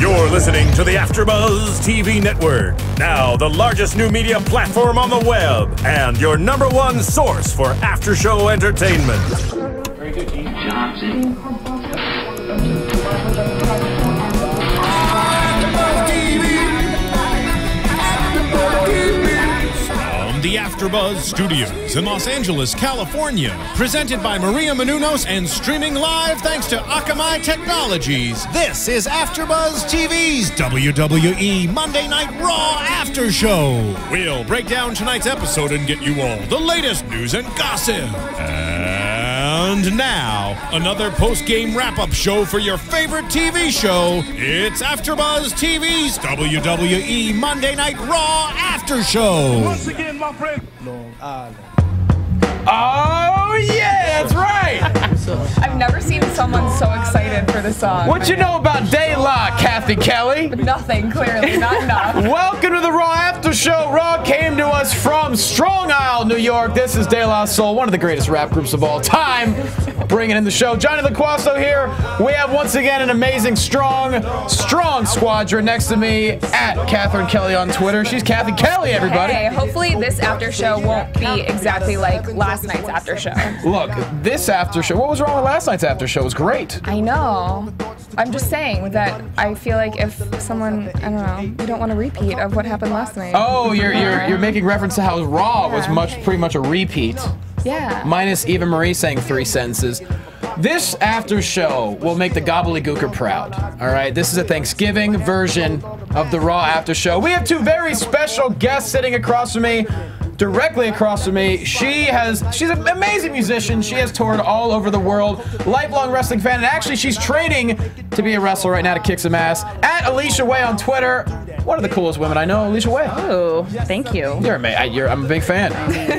You're listening to the AfterBuzz TV network, now the largest new media platform on the web, and your #1 source for after-show entertainment. Very good, Keith. Johnson. The AfterBuzz Studios in Los Angeles, California, presented by Maria Menounos and streaming live thanks to Akamai Technologies. This is AfterBuzz TV's WWE Monday Night Raw After Show. We'll break down tonight's episode and get you all the latest news and gossip. And now, another post-game wrap-up show for your favorite TV show. It's AfterBuzz TV's WWE Monday Night Raw After Show. Once again, my friend. Long Island. Oh, yeah, that's right. I've never seen someone so excited for the song. What you know about Daylight, Cathy Kelley? Nothing, clearly, not enough. Welcome to the Raw After Show. Raw came to us from Strong Isle, New York. This is De La Soul, one of the greatest rap groups of all time. Bringing in the show, Jonny Loquasto here. We have once again an amazing, strong squadron next to me at Catherine Kelley on Twitter. She's Cathy Kelley, everybody. Hey, hopefully this after show won't be exactly like last night's after show. Look, this after show, what was wrong with last night's after show? It was great. I know. I'm just saying that I feel like if someone, I don't know, you don't want a repeat of what happened last night. Oh, you're making reference to how Raw was pretty much a repeat. Yeah. Minus Eva Marie saying 3 sentences. This after show will make the gobbledygooker proud. All right, this is a Thanksgiving version of the Raw after show. We have 2 very special guests sitting across from me. Directly across from me, she's an amazing musician. She has toured all over the world, lifelong wrestling fan, and actually she's training to be a wrestler right now to kick some ass. At Alicia Way on Twitter, one of the coolest women I know, Alicia Way. Oh, thank you. I'm a big fan.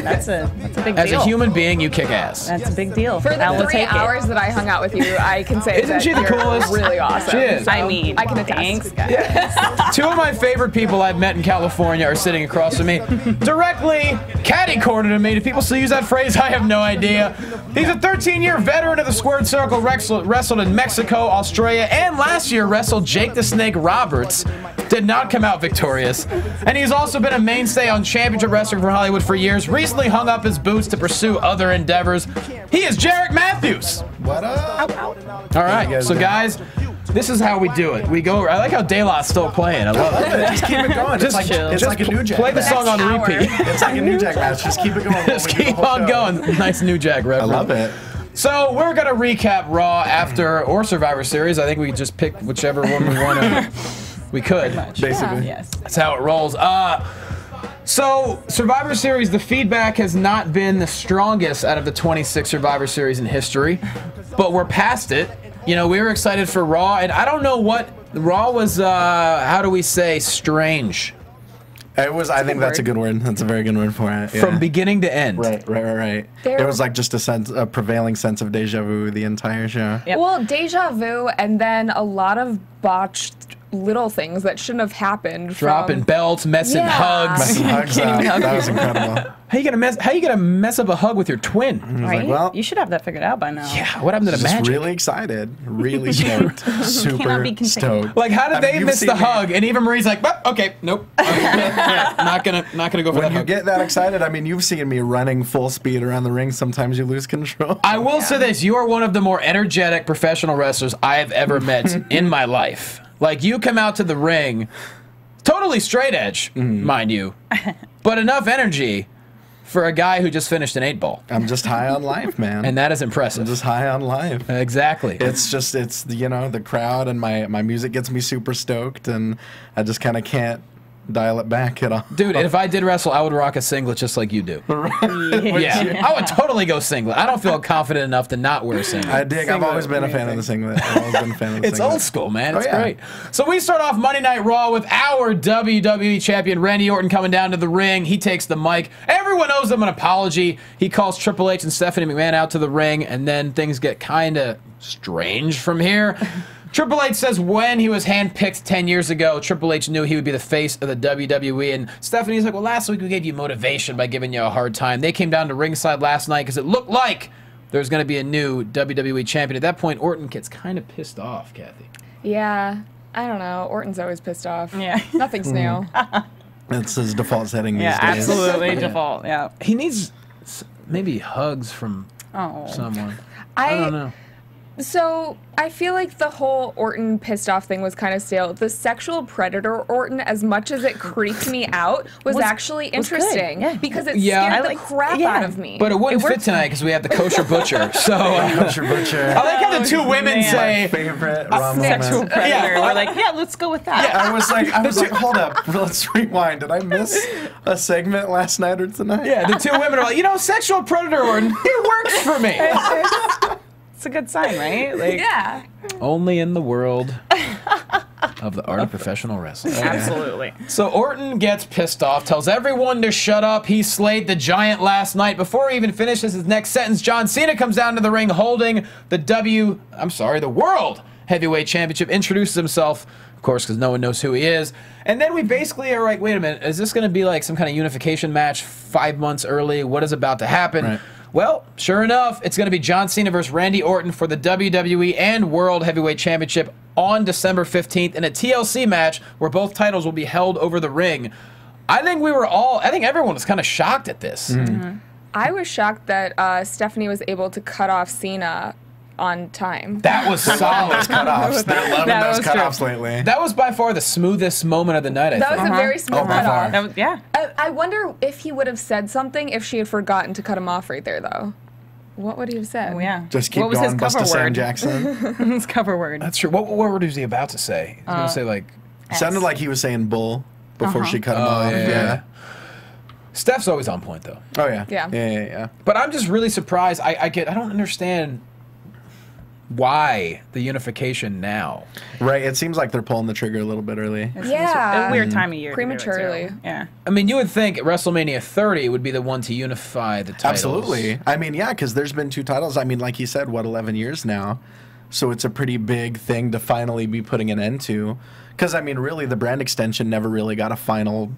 That's a big deal. As a human being, you kick ass. That's a big deal. For the 3 hours that I hung out with you, I can say Isn't she the you're coolest? really awesome. She is. So I mean, I can attest. thanks, guys. Yeah. 2 of my favorite people I've met in California are sitting across from me. Directly catty-cornered to me. Do people still use that phrase? I have no idea. He's a 13-year veteran of the Squared Circle, wrestled in Mexico, Australia, and last year wrestled Jake the Snake Roberts. Did not come out victorious. And he's also been a mainstay on Championship Wrestling for Hollywood for years. Recently hung up his boots to pursue other endeavors. He is Jarek Matthews. What up? All right, so guys, this is how we do it. We go. I like how De La's still playing. I love it. Just keep it going. Just it's like a New Jack. Play the song on repeat. It's like a New Jack match. Just keep it going. Just keep on going. Nice New Jack reference. I love it. So we're gonna recap Raw after or Survivor Series. I think we could just pick whichever one we want to. We could. Basically. Yes. That's how it rolls. So Survivor Series, the feedback has not been the strongest out of the 26 Survivor Series in history, but we're past it. You know, we were excited for Raw, and I don't know what Raw was. How do we say strange? It was. I think that's a good word. That's a very good word for it. Yeah. From beginning to end. Right. It was like just a prevailing sense of deja vu the entire show. Yep. Well, deja vu, and then a lot of botched little things that shouldn't have happened. Dropping belts, messing hugs. Messing hugs up. That was incredible. How you gonna mess up a hug with your twin? Right? like, well, you should have that figured out by now. Yeah. What happened to the Just magic? really excited, really stoked, super Cannot be contained. stoked. Like, how did they you've miss seen the me. hug? And Eva Marie's like, well, okay, nope. Yeah, not gonna go for When that you hug. get that excited, I mean, you've seen me running full speed around the ring. Sometimes you lose control. I will say this: you are one of the more energetic professional wrestlers I have ever met in my life. Like, you come out to the ring, totally straight edge, mind you, but enough energy for a guy who just finished an 8-ball. I'm just high on life, man. And that is I'm impressive. just high on life. Exactly. It's you know, the crowd and my music gets me super stoked, and I just kind of can't dial it back at all. Dude, if I did wrestle, I would rock a singlet just like you do. Yeah, I would totally go singlet. I don't feel confident enough to not wear a singlet. I dig. I've always been a fan of the singlet. I've always been a fan of the It's singlet. old school, man. It's yeah. great. So we start off Monday Night Raw with our WWE champion, Randy Orton, coming down to the ring. He takes the mic. Everyone owes him an apology. He calls Triple H and Stephanie McMahon out to the ring, and then things get kind of strange from here. Triple H says when he was handpicked 10 years ago, Triple H knew he would be the face of the WWE. And Stephanie's like, well, last week we gave you motivation by giving you a hard time. They came down to ringside last night because it looked like there was going to be a new WWE champion. At that point, Orton gets kind of pissed off, Cathy. Yeah. I don't know. Orton's always pissed off. Yeah. Nothing's new. That's his default setting these Yeah, days. absolutely default. Yeah. He needs maybe hugs from someone. I don't know. So I feel like the whole Orton pissed off thing was kind of stale. The sexual predator Orton, as much as it creeped me out, was actually interesting because it scared the crap out of me. But it wouldn't fit tonight because we have the kosher butcher. So Kosher butcher. I like how the two women say favorite Raw Sexual moment. predator. We're like, yeah, let's go with that. I was like, hold up, let's rewind. Did I miss a segment last night or tonight? Yeah, the two women are like, sexual predator Orton, it works for me. It's a good sign, right? Like, yeah. Only in the world of the art of professional wrestling. Absolutely. So Orton gets pissed off, tells everyone to shut up. He slayed the giant last night. Before he even finishes his next sentence, John Cena comes down to the ring holding the World Heavyweight Championship, introduces himself, of course, because no one knows who he is. And then we basically are like, wait a minute, is this going to be like some kind of unification match 5 months early? What is about to happen? Right. Well, sure enough, it's going to be John Cena versus Randy Orton for the WWE and World Heavyweight Championship on December 15th in a TLC match where both titles will be held over the ring. I think everyone was kind of shocked at this. Mm-hmm. I was shocked that Stephanie was able to cut off Cena on time. That was solid. Cutoffs. They're loving That those was cutoffs true. lately. That was by far the smoothest moment of the night, I That think. was a very smooth by far. cutoff. Yeah. I wonder if he would have said something if she had forgotten to cut him off right there, though. What would he have said? Oh, yeah. Just keep what was going, his bust cover to Sam word? Jackson. His cover word. That's true. What word was he about to say? He was going to say, like... Sounded like he was saying bull before she cut him off. yeah. Steph's always on point, though. Oh, yeah. Yeah. But I'm just really surprised. I don't understand why the unification now. Right. It seems like they're pulling the trigger a little bit early. It's Yeah. a weird time of year. to do it, too. Prematurely. Yeah. I mean, you would think WrestleMania 30 would be the one to unify the titles. Absolutely. I mean, yeah, because there's been 2 titles. I mean, like you said, 11 years now. So it's a pretty big thing to finally be putting an end to. Because, I mean, really, the brand extension never really got a final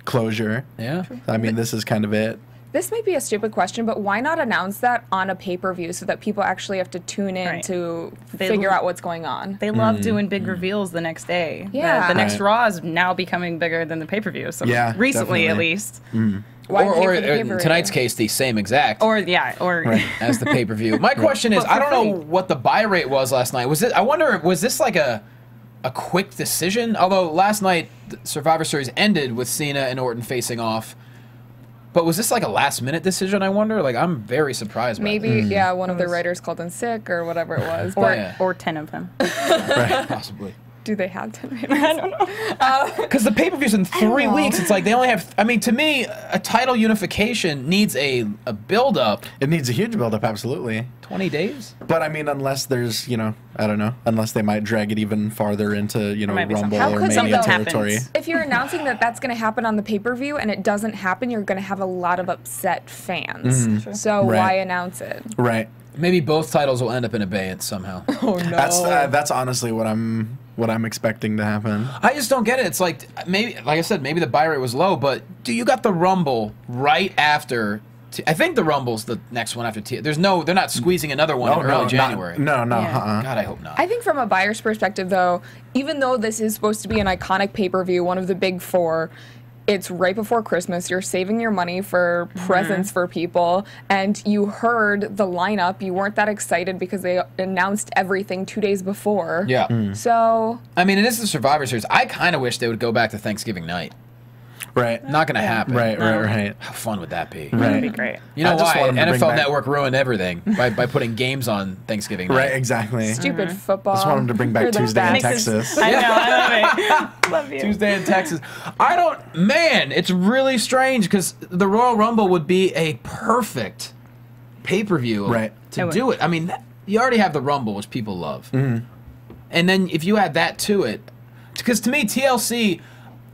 closure. Yeah. I mean, this is kind of it. This might be a stupid question, but why not announce that on a pay-per-view so that people actually have to tune in Right. to They figure l- out what's going on? They love doing big reveals the next day. Yeah. The next Right. Raw is now becoming bigger than the pay-per-view. So Yeah, recently, definitely. at least. Why pay Or for the in pay-per-view? tonight's case, the same exact Right. as the pay-per-view. My question is, But I for don't know free. what the buy rate was last night. I wonder, was this like a quick decision? Although last night, the Survivor Series ended with Cena and Orton facing off. But was this like a last-minute decision, I wonder? Like, I'm very surprised by Maybe, this. yeah, one of the writers called in sick or whatever it was. Or, But Yeah. or 10 of them. Possibly. do they have 10 writers? I don't know. Because the pay-per-view's in 3 weeks. It's like they only have... I mean, to me, a title unification needs a build-up. It needs a huge build-up, absolutely. 20 days? But, I mean, unless there's, I don't know, unless they might drag it even farther into, might be Rumble something. How or could Mania something territory. happens? If you're announcing that that's going to happen on the pay-per-view and it doesn't happen, you're going to have a lot of upset fans. So Right. why announce it? Right. Maybe both titles will end up in abeyance somehow. Oh, no. That's honestly what I'm expecting to happen. I just don't get it. It's like, maybe, like I said, maybe the buy rate was low, but you got the Rumble right after... I think the Rumble's the next one after T. They're not squeezing another one in early January. No. Yeah. God, I hope not. I think from a buyer's perspective, though, even though this is supposed to be an iconic pay-per-view, one of the big 4, it's right before Christmas. You're saving your money for presents for people, and you heard the lineup. You weren't that excited because they announced everything 2 days before. Yeah. So I mean, it is the Survivor Series. I kind of wish they would go back to Thanksgiving night. Right. Not going to happen. Right. How fun would that be? That'd be great. You know I just why? want 'em to bring NFL back- Network ruined everything by putting games on Thanksgiving night. Right, exactly. stupid football. Just want them to bring back They're the Tuesday in best. Texas. I know. I love it. Love you. Tuesday in Texas. Man, it's really strange because the Royal Rumble would be a perfect pay-per-view Right. to do it. I mean, you already have the Rumble, which people love. And then if you add that to it, because to me, TLC,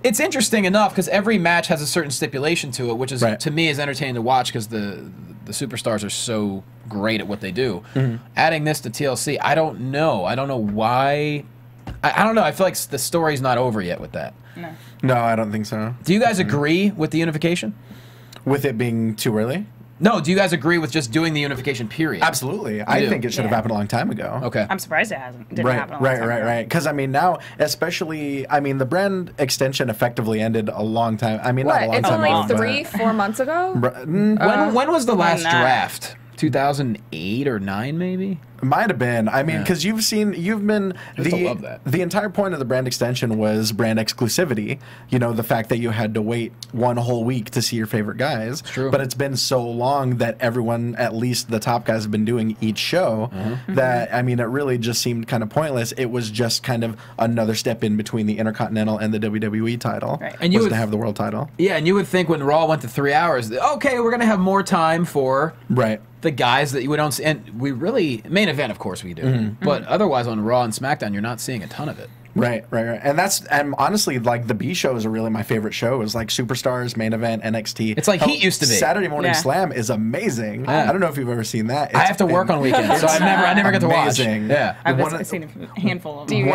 it's interesting enough because every match has a certain stipulation to it, which is, Right. to me, is entertaining to watch because the superstars are so great at what they do. Adding this to TLC, I don't know. I don't know why. I don't know. I feel like the story's not over yet with that. No, I don't think so. Do you guys agree with the unification? With it being too early? No, do you guys agree with just doing the unification period? Absolutely. I think it should have happened a long time ago. Okay. I'm surprised it didn't happen a long time ago. Right. Because, I mean, now, especially, I mean, the brand extension effectively ended a long time. I mean, not a long It's time only ago. 3-4 months ago? When was the last than that. draft? 2008 or 9, maybe? Might have been. I mean, because you've been love that. the entire point of the brand extension was brand exclusivity. You know, the fact that you had to wait one whole week to see your favorite guys. True. But it's been so long that everyone, at least the top guys, have been doing each show that, I mean, it really just seemed kind of pointless. It was just kind of another step in between the Intercontinental and the WWE title. Right. And you was would- to have the world title. Yeah, and you would think when Raw went to 3 hours, okay, we're going to have more time for Right. the guys that you don't see. And we really, main event, of course, we do. But otherwise on Raw and SmackDown, you're not seeing a ton of it. Right. And honestly, like, the B shows are really my favorite shows, like Superstars, Main Event, NXT. It's like Heat used to be. Saturday Morning Yeah. Slam is amazing. Yeah. I don't know if you've ever seen that. I have to work on weekends, so I never get to watch. Amazing. Yeah. I've seen a handful of them.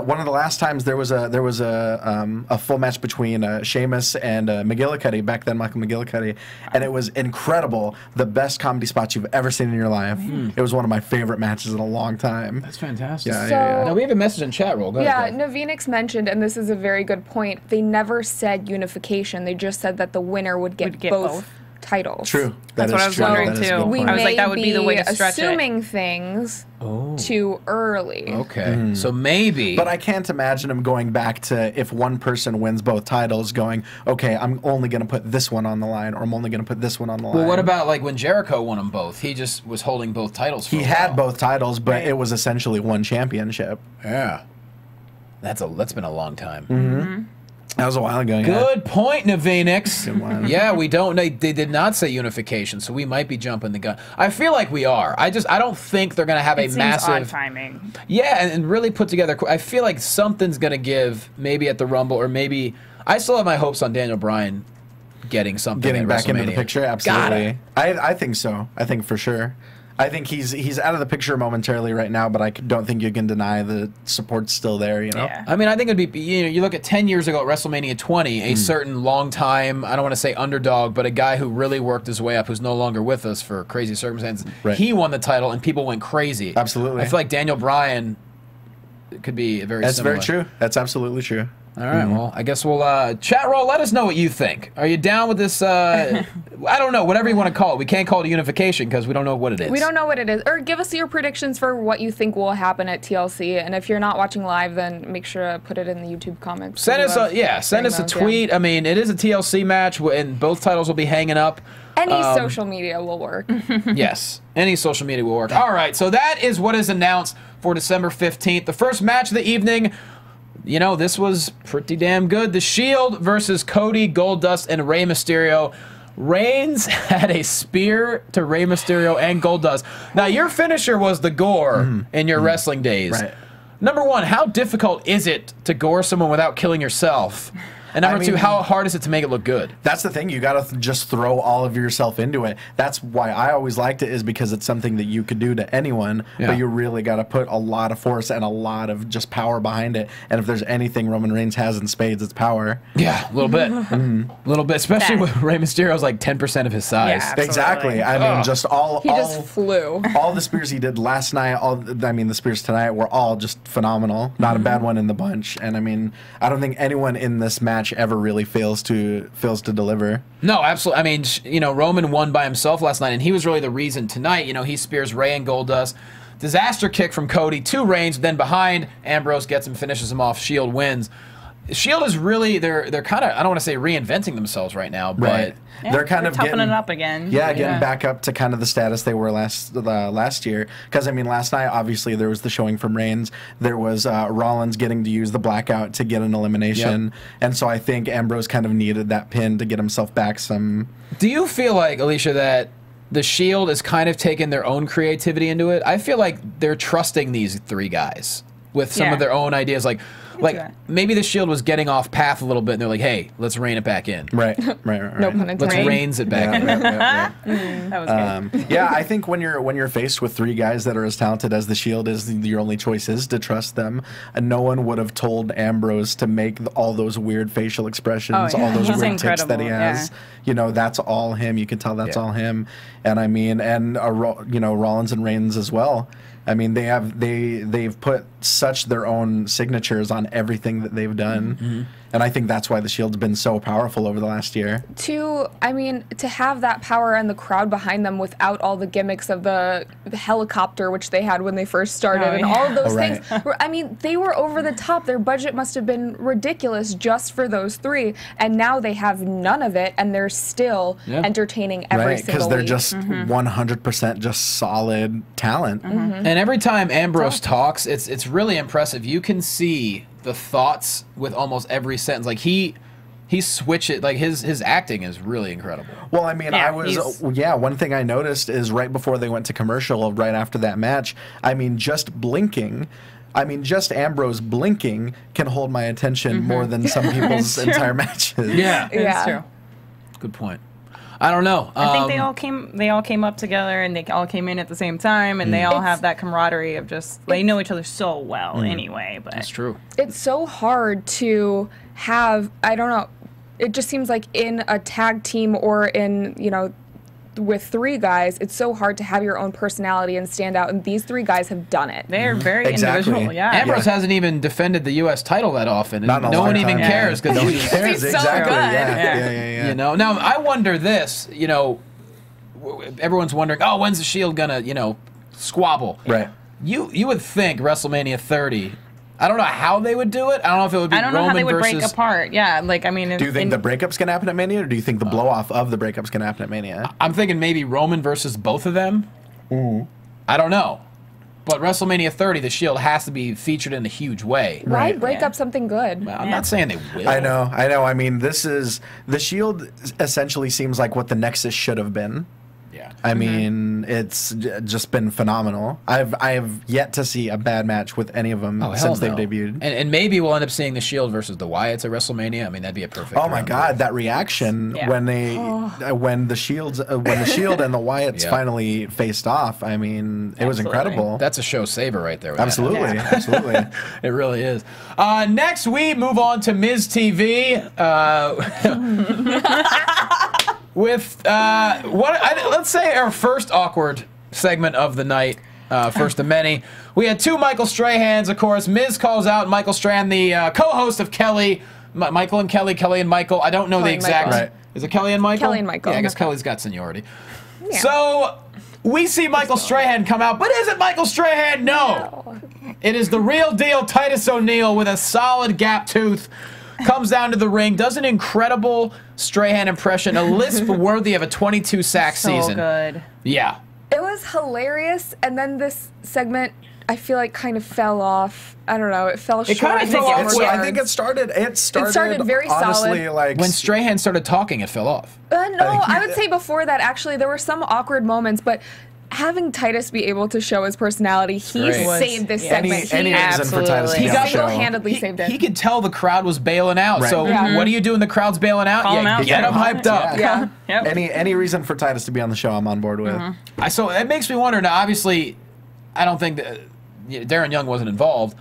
One of the last times there was a full match between Sheamus and McGillicuddy, back then Michael McGillicuddy, and it was incredible. The best comedy spots you've ever seen in your life. It was one of my favorite matches in a long time. That's fantastic. Yeah. Now, we have a message in chat roll. Go ahead, Yeah, Kev. Navinix mentioned, and this is a very good point, they never said unification. They just said that the winner would get, both titles. True. That's what I was wondering, That is a too. good We point. I was may like, that would be the way to stretch it. assuming things too early. Okay. So maybe. But I can't imagine him going back to, if one person wins both titles, going, okay, I'm only going to put this one on the line, or I'm only going to put this one on the line. Well, what about like when Jericho won them both? He just was holding both titles for He a had while. both titles, but it was essentially one championship. Yeah. That's been a long time. That was a while ago. Yeah. Good point, Navinix. Good one. Yeah, we don't. They did not say unification, so we might be jumping the gun. I feel like we are. I don't think they're gonna have It a seems massive odd timing. Yeah, and really put together. I feel like something's gonna give, maybe at the Rumble, or maybe I still have my hopes on Daniel Bryan getting something. Getting at back into the WrestleMania. picture, absolutely. I think so. I think for sure. I think he's out of the picture momentarily right now, but I don't think you can deny the support's still there. You know. Yeah. I mean, I think it'd be, you look at 10 years ago at WrestleMania 20, a certain long time, I don't want to say underdog, but a guy who really worked his way up, who's no longer with us for crazy circumstances. Right. He won the title and people went crazy. Absolutely. I feel like Daniel Bryan could be very That's similar. very true. That's absolutely true. All right, well, I guess we'll chat roll. Let us know what you think. Are you down with this? I don't know, whatever you want to call it. We can't call it a unification because we don't know what it is. We don't know what it is. Or give us your predictions for what you think will happen at TLC. And if you're not watching live, then make sure to put it in the YouTube comments. Send us We love send us a hearing those, yeah. tweet. I mean, it is a TLC match, and both titles will be hanging up. Any social media will work. Yes, any social media will work. All right, so that is what is announced for December 15th. The first match of the evening, you know, this was pretty damn good. The Shield versus Cody, Goldust, and Rey Mysterio. Reigns had a spear to Rey Mysterio and Goldust. Now, your finisher was the gore in your wrestling days. Right. Number one, how difficult is it to gore someone without killing yourself? And number two, how hard is it to make it look good? That's the thing. You got to just throw all of yourself into it. That's why I always liked it, is because it's something that you could do to anyone, Yeah. but you really got to put a lot of force and a lot of just power behind it. And if there's anything Roman Reigns has in spades, it's power. Yeah, a little bit. A little bit, especially That. with Rey Mysterio's like 10% of his size. Yeah. Absolutely. Exactly. I mean, just all He just flew. all the spears he did last night, the spears tonight were all just phenomenal. Not a bad one in the bunch. And I mean, I don't think anyone in this match ever really fails to deliver. No, absolutely. I mean, Roman won by himself last night, and he was really the reason tonight. You know, he spears Rey and Goldust. Disaster kick from Cody to Reigns, then behind, Ambrose gets him, finishes him off. Shield wins. Shield is really, they're kind of, I don't want to say reinventing themselves right now, but Right. Yeah, They're kind of toughening getting it up again. Yeah, getting back up to kind of the status they were last year. Because I mean, last night obviously there was the showing from Reigns. There was Rollins getting to use the blackout to get an elimination, and so I think Ambrose kind of needed that pin to get himself back some. do you feel like, Alicia, that the Shield is kind of taking their own creativity into it? I feel like they're trusting these three guys with some Yeah. of their own ideas. Like, like maybe the Shield was getting off path a little bit, and they're like, "Hey, let's rein it back in." Right. No pun intended. Let's reins it back in. That was good. Yeah, I think when you're faced with 3 guys that are as talented as the Shield is, your only choice is to trust them. And no one would have told Ambrose to make all those weird facial expressions, all those He's weird tics that he incredible, has. You know, that's all him. You can tell that's all him. And I mean, and you know, Rollins and Reigns as well. I mean, they've put such their own signatures on everything that they've done, and I think that's why the Shield's been so powerful over the last year. To have that power and the crowd behind them without all the gimmicks of the helicopter, which they had when they first started, and all of those things. I mean, they were over the top. Their budget must have been ridiculous just for those 3, and now they have none of it, and they're still entertaining every single week. Because they're just 100% just solid talent. And every time Ambrose talks, it's really impressive. You can see the thoughts with almost every sentence. Like he switches. Like his acting is really incredible. Well, I mean, one thing I noticed is right before they went to commercial, right after that match, I mean, just blinking. I mean, just Ambrose blinking can hold my attention more than some people's entire matches. Yeah, It's true. Good point. I don't know. I think they all came up together, and they all came in at the same time, and they all have that camaraderie of just they know each other so well anyway. But that's true. It's so hard to have. I don't know. It just seems like in a tag team or in with 3 guys, it's so hard to have your own personality and stand out, and these 3 guys have done it. They're very individual. Yeah. Ambrose hasn't even defended the U.S. title that often, and no one even cares because he's so good. Yeah. You know. Now I wonder this. You know, everyone's wondering, oh, when's the Shield gonna squabble? Right. You would think WrestleMania 30. I don't know how they would do it. I don't know if it would be Roman versus... I don't know how they would break apart. Yeah, like, I mean... Do you think the breakup's going to happen at Mania, or do you think the blow-off of the breakup's going to happen at Mania? I'm thinking maybe Roman versus both of them. I don't know. But WrestleMania 30, the Shield has to be featured in a huge way. Why break up something good? Well, I'm not saying they will. I know. I mean, the Shield essentially seems like what the Nexus should have been. Yeah. I mean, it's just been phenomenal. I've yet to see a bad match with any of them since they've debuted. And maybe we'll end up seeing the Shield versus the Wyatts at WrestleMania. I mean, that'd be a perfect. Oh my God, that reaction when the Shield and the Wyatts finally faced off. I mean, it was incredible. That's a show saver right there. Absolutely. It really is. Next we move on to Miz TV. With let's say our first awkward segment of the night, first of many. We had 2 Michael Strahans, of course. Miz calls out Michael Strahan, the co-host of Kelley, Michael and Kelley, Kelley and Michael. I don't know the exact. Right. Is it Kelley and Michael? Kelley and Michael. Yeah, I guess Kelley's got seniority. Yeah. So we see Michael Strahan come out, but is it Michael Strahan? No. It is the real deal. Titus O'Neil with a solid gap tooth. Comes down to the ring, does an incredible Strahan impression, a lisp worthy of a 22-sack season. So good. Yeah. It was hilarious, and then this segment, I feel like, kind of fell off. I don't know. It fell short. It kind of fell off. I think it started very honestly, solid. Like when Strahan started talking, it fell off. No, I would say before that, actually, there were some awkward moments, but having Titus be able to show his personality, he saved this segment. Any reason for Titus to he single-handedly saved it. He could tell the crowd was bailing out. Right. So what do you do when the crowd's bailing out? Get them hyped up. Yeah. Yep. Any reason for Titus to be on the show, I'm on board with. So it makes me wonder. Now, obviously, I don't think that Darren Young wasn't involved.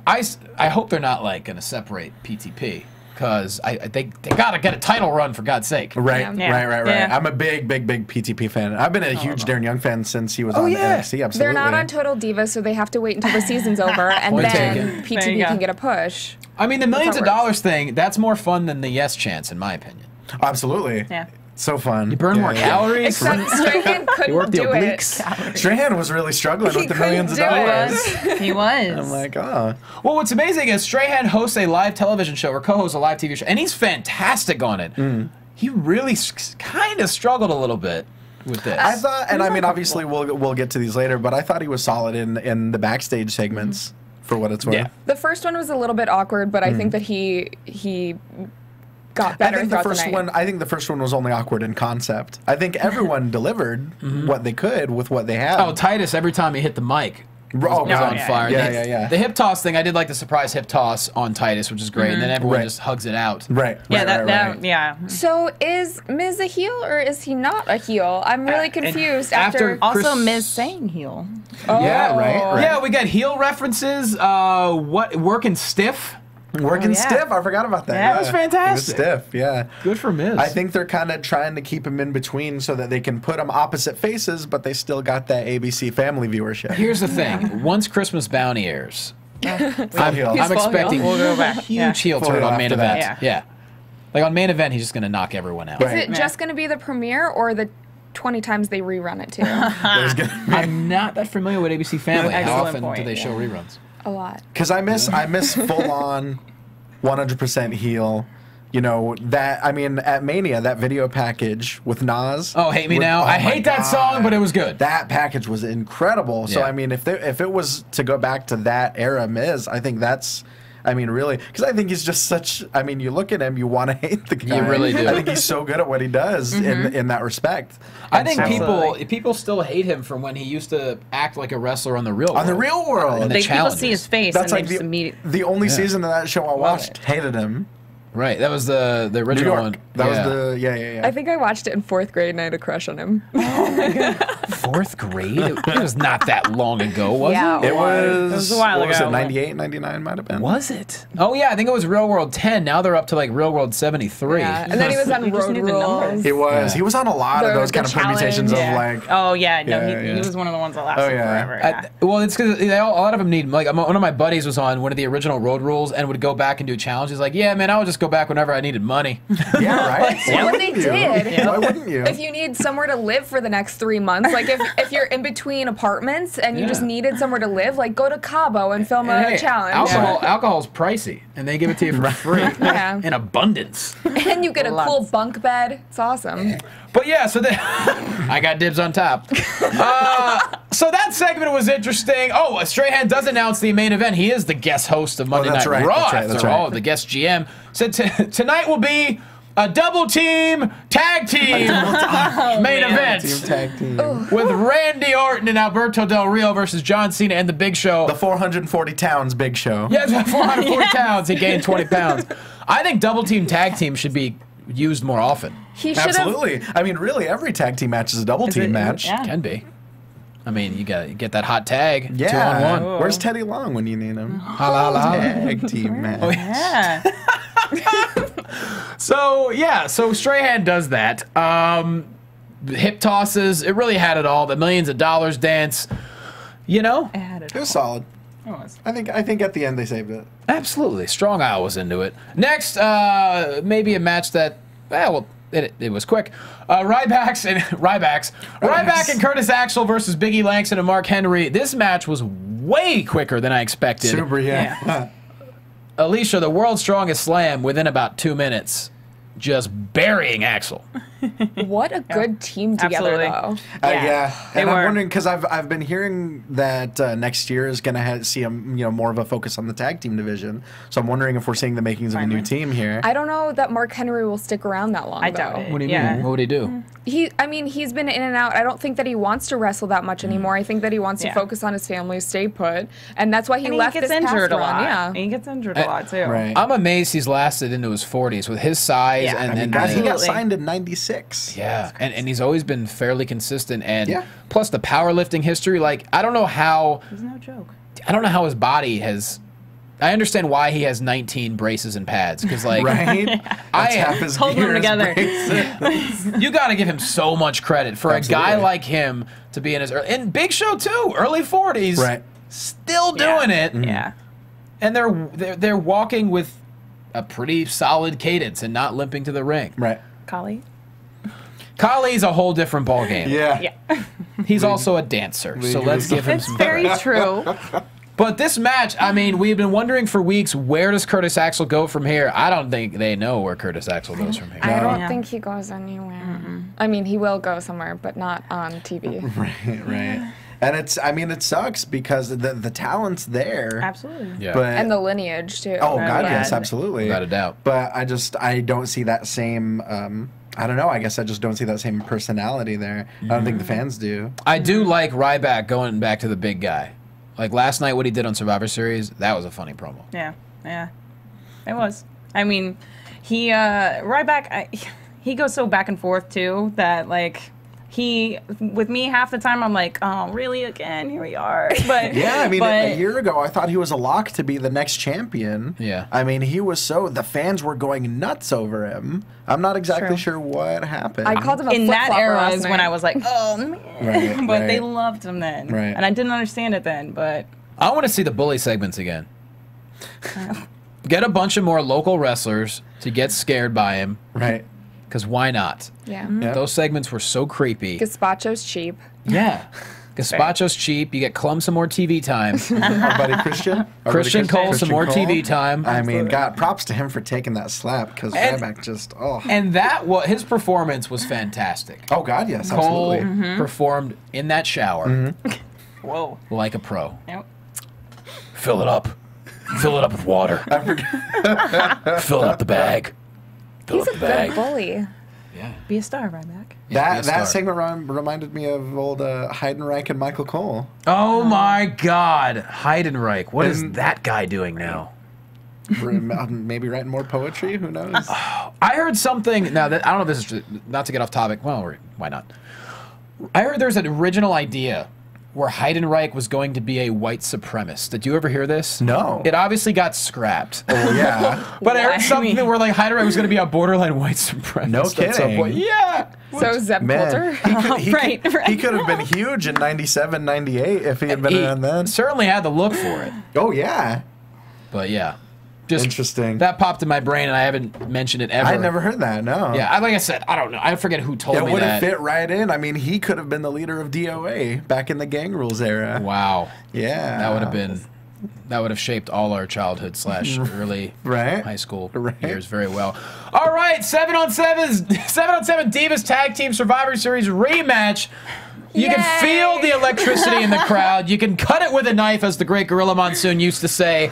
I hope they're not like going to separate PTP. Because they got to get a title run, for God's sake. Right. Yeah. I'm a big PTP fan. I've been a huge Darren Young fan since he was on NXT. Absolutely. They're not on Total Divas, so they have to wait until the season's over, and then PTP can get a push. I mean, the millions of dollars thing, that's more fun than the yes chance, in my opinion. Absolutely. Yeah. So fun. You burn more calories. Except Strahan couldn't do it. Strahan was really struggling with the millions of dollars. He was. I'm like, oh. Well, what's amazing is Strahan hosts a live television show, or co-hosts a live TV show, and he's fantastic on it. He really kind of struggled a little bit with this. I thought, and I mean, obviously we'll get to these later, but I thought he was solid in the backstage segments for what it's worth. Yeah. The first one was a little bit awkward, but I think that he got better throughout the night. I think the first one was only awkward in concept. I think everyone delivered what they could with what they had. Oh, Titus, every time he hit the mic, Oh, was on yeah, fire. yeah. The hip toss thing, I did like the surprise hip toss on Titus, which is great, and then everyone Right. just hugs it out. Right. Yeah, right, right. yeah. So is Miz a heel or is he not a heel? I'm really confused after- after. Also, Chris- Miz saying heel. Yeah, right. Yeah, we got heel references. What working stiff? Working yeah. stiff. I forgot about that. Yeah, that was fantastic. He was stiff. Yeah. Good for Miz. I think they're kind of trying to keep him in between so that they can put him opposite faces, but they still got that ABC family viewership. Here's the thing: once Christmas Bounty airs, heel. I'm full expecting heel. We'll go back. huge Yeah. heel Full turn heel on main after that. event. Yeah. Like on main event, he's just gonna knock everyone out. Is Right. it just going to be the premiere or the 20 times they rerun it too? There's gonna be- I'm not that familiar with ABC Family. How Excellent often do point, they show yeah. reruns? A lot. Because I miss full on 100% heel. You know, that, I mean, at Mania, that video package with Nas. Oh, Hate Me with- Now. oh I my hate that God. song, but it was good. That package was incredible. So, Yeah. I mean, if it was to go back to that era Miz, I think that's, I mean, really, because I think he's just such, I mean, you look at him, you want to hate the guy. You really do. I think he's so good at what he does in that respect. I And think so- people still hate him from when he used to act like a wrestler on the real On the world. real world. And the They, people challenges. see his face That's and like they just immediately. the only Yeah. season of that show I watched, it. hated him. Right, that was the New original York. one. That Yeah. was the, yeah. I think I watched it in 4th grade and I had a crush on him. 4th grade. It was not that long ago, was Yeah. it? It was, It was a while what was ago. it, 98, 99 might have been. Was it? Oh yeah, I think it was Real World 10. Now they're up to like Real World 73. Yeah. And then he was on You just Road need the numbers. Rules. He was. Yeah. He was on a lot of The- those the kind of permutations challenge. of Yeah. like. Oh yeah, no, Yeah, yeah. he was one of the ones that lasted Oh, yeah. forever. Yeah. Well, it's because a lot of them need, like, one of my buddies was on one of the original Road Rules and would go back and do challenges. Like, yeah, man, I would just go back whenever I needed money. Yeah, right. Yeah, Why what they wouldn't you? did. Why wouldn't you? If you need somewhere to live for the next 3 months, like if you're in between apartments and you just Yeah. needed somewhere to live, like go to Cabo and film Hey, a challenge. alcohol's pricey, and they give it to you for free Yeah. in abundance. And you get a cool Lots. bunk bed. It's awesome. But yeah, so then I got dibs on top. So that segment was interesting. Oh, Strahan does announce the main event. He is the guest host of Monday that's Night right, Raw. that's right, that's after right. all, the guest GM said tonight will be a double team tag team main event Team tag team. with Randy Orton and Alberto Del Rio versus John Cena and the Big Show. The 440 towns big show. Yes, 440 pounds. He gained 20 pounds. I think double team tag team should be used more often. He should have. Absolutely. I mean, really, every tag team match is a double team match. Yeah. Can be. I mean, you got to get that hot tag. Yeah. 2-on-1. Where's Teddy Long when you need him? Holla, holla, holla. Tag team match. Yeah. So Strahan does that. Hip tosses. It really had it all. The millions of dollars dance. You know, It had it. It was solid. It was. I think at the end they saved it. absolutely. Strong Isle was into it. Next, maybe a match that, it was quick. Ryback and Curtis Axel versus Biggie Langston and Mark Henry. This match was way quicker than I expected. Super, yeah. Alicia, the world's strongest slam, within about 2 minutes, just burying Axel. What a good team together, Absolutely. though. Yeah, They and were. I'm wondering because I've been hearing that next year is going to see more of a focus on the tag team division. So I'm wondering if we're seeing the makings of a new Finally. team here. I don't know that Mark Henry will stick around that long. I doubt though. it. What do you Yeah. mean? What would he do? He's been in and out. I don't think that he wants to wrestle that much anymore. I think that he wants to Yeah. focus on his family, stay put, and that's why he And left he gets this injured past a run. lot. Yeah. He gets injured a lot too. Right. I'm amazed he's lasted into his 40s with his size Yeah. and I mean, then guys, he got Absolutely. signed in '96. yeah, and he's always been fairly consistent and Yeah. plus the powerlifting history. Like I don't know how It's no joke. his body has. I understand why he has 19 braces and pads because like Right? That's half his Holding them gear is together. braces. you got to give him so much credit for a guy Absolutely. like him to be in his and Big Show too, early 40s, Right. still doing it, Yeah. and they're walking with a pretty solid cadence and not limping to the ring. Right. Kali. Kali's a whole different ballgame. Yeah. Yeah. He's also a dancer, so League let's of- give him It's some very credit. true. But this match, I mean, we've been wondering for weeks, where does Curtis Axel go from here? I don't think they know where Curtis Axel goes from here. I don't Yeah. think he goes anywhere. I mean, he will go somewhere, but not on TV. Right. And it sucks because the talent's there. Absolutely. Yeah, But And the lineage, too. oh god, Yeah. yes, absolutely. without a doubt. But I don't see that same. I don't know. I guess I just don't see that same personality there. I don't think the fans do. I do like Ryback going back to the big guy. Like last night, what he did on Survivor Series, that was a funny promo. Yeah, yeah, it was. I mean, he he goes so back and forth too that like with me half the time I'm like, oh really again? Here we are. But yeah, I mean, a year ago I thought he was a lock to be the next champion. Yeah, I mean the fans were going nuts over him. I'm not exactly sure what happened. I called him a in that era is night. when I was like, oh man, Right, but right. they loved him then, Right. and I didn't understand it then, but I want to see the bully segments again. Get a bunch of more local wrestlers to get scared by him. Right. Because why not? Yeah. Yeah. Those segments were so creepy. Gazpacho's cheap. Yeah. Gazpacho's cheap. You get Clum some more TV time. Our buddy Christian. Christian Cole some more TV time. I mean, God, props to him for taking that slap because Ryback just, And his performance was fantastic. Oh, God, yes, Cole absolutely. performed in that shower whoa, like a pro. yep. Fill it up. Fill it up with water. I forgot. Fill up the bag. Fill He's up a the bag. good bully. Yeah. Be a star, Ryback. That segment reminded me of old Heidenreich and Michael Cole. Oh my God. Heidenreich. What is that guy doing now? Maybe writing more poetry? Who knows? I heard something. Now, I don't know if this is not to get off topic. Well, why not? I heard there's an original idea where Heidenreich was going to be a white supremacist. Did you ever hear this? No. It obviously got scrapped. Oh, yeah. But I heard Why? something where like Heidenreich was going to be a borderline white supremacist. No at some kidding. point. Yeah. So Zeb Coulter. Right. He could have been huge in 97, 98 if he had been around then. Certainly had the look for it. Oh, yeah. But yeah. Just Interesting. That popped in my brain and I haven't mentioned it ever. I never heard that, no. Yeah, like I said, I don't know. I forget who told It me would that. have fit right in. I mean, he could have been the leader of DOA back in the Gang Rules era. Wow. Yeah. That would have shaped all our childhood / early Right. high school Right. years very well. All right, 7-on-7 Divas Tag Team Survivor Series rematch. You can Yay. feel the electricity in the crowd. You can cut it with a knife, as the great Gorilla Monsoon used to say.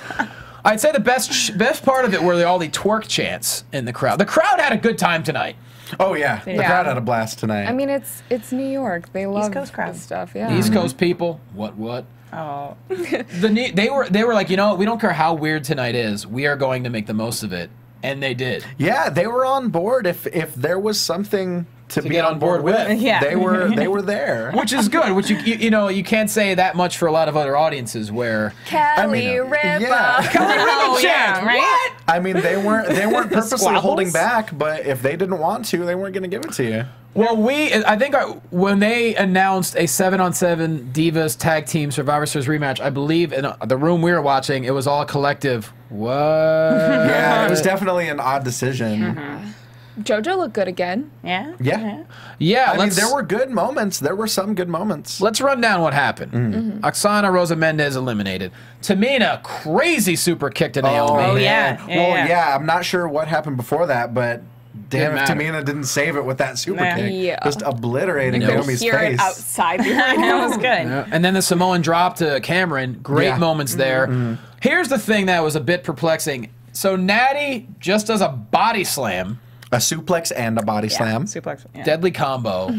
I'd say the best part of it were all the twerk chants in the crowd. The crowd had a good time tonight. Oh, yeah. The Yeah. crowd had a blast tonight. I mean, it's New York. They love Coast crowd. this stuff. Yeah. East Coast people, what? Oh, They were like, you know, we don't care how weird tonight is. We are going to make the most of it, and they did. yeah, they were on board. If there was something to be get on board with. Yeah. they were there. Which is good. Which you know you can't say that much for a lot of other audiences where Kelley Ripa. yeah. oh yeah, right. I mean, they weren't purposely Squabbles? holding back, but if they didn't want to, they weren't going to give it to you. well I think when they announced a 7-on-7 Divas Tag Team Survivor Series rematch, I believe in the room we were watching, it was all a collective. What? Yeah, it was definitely an odd decision. JoJo looked good again. Yeah. Yeah. Yeah, I mean, there were good moments. There were some good moments. Let's run down what happened. Oksana Rosa Mendez eliminated. Tamina, crazy super kick to Naomi. Oh, man. yeah. Well, yeah, I'm not sure what happened before that, but damn Didn't if matter. Tamina didn't save it with that super Nah. kick. Yeah. Just obliterating You could Naomi's hear face. it outside. That was good. Yeah. And then the Samoan drop to Cameron. Great Yeah. moments there. Here's the thing that was a bit perplexing. So Natty just does a body slam. A suplex and a body slam. Suplex. Yeah. Deadly combo.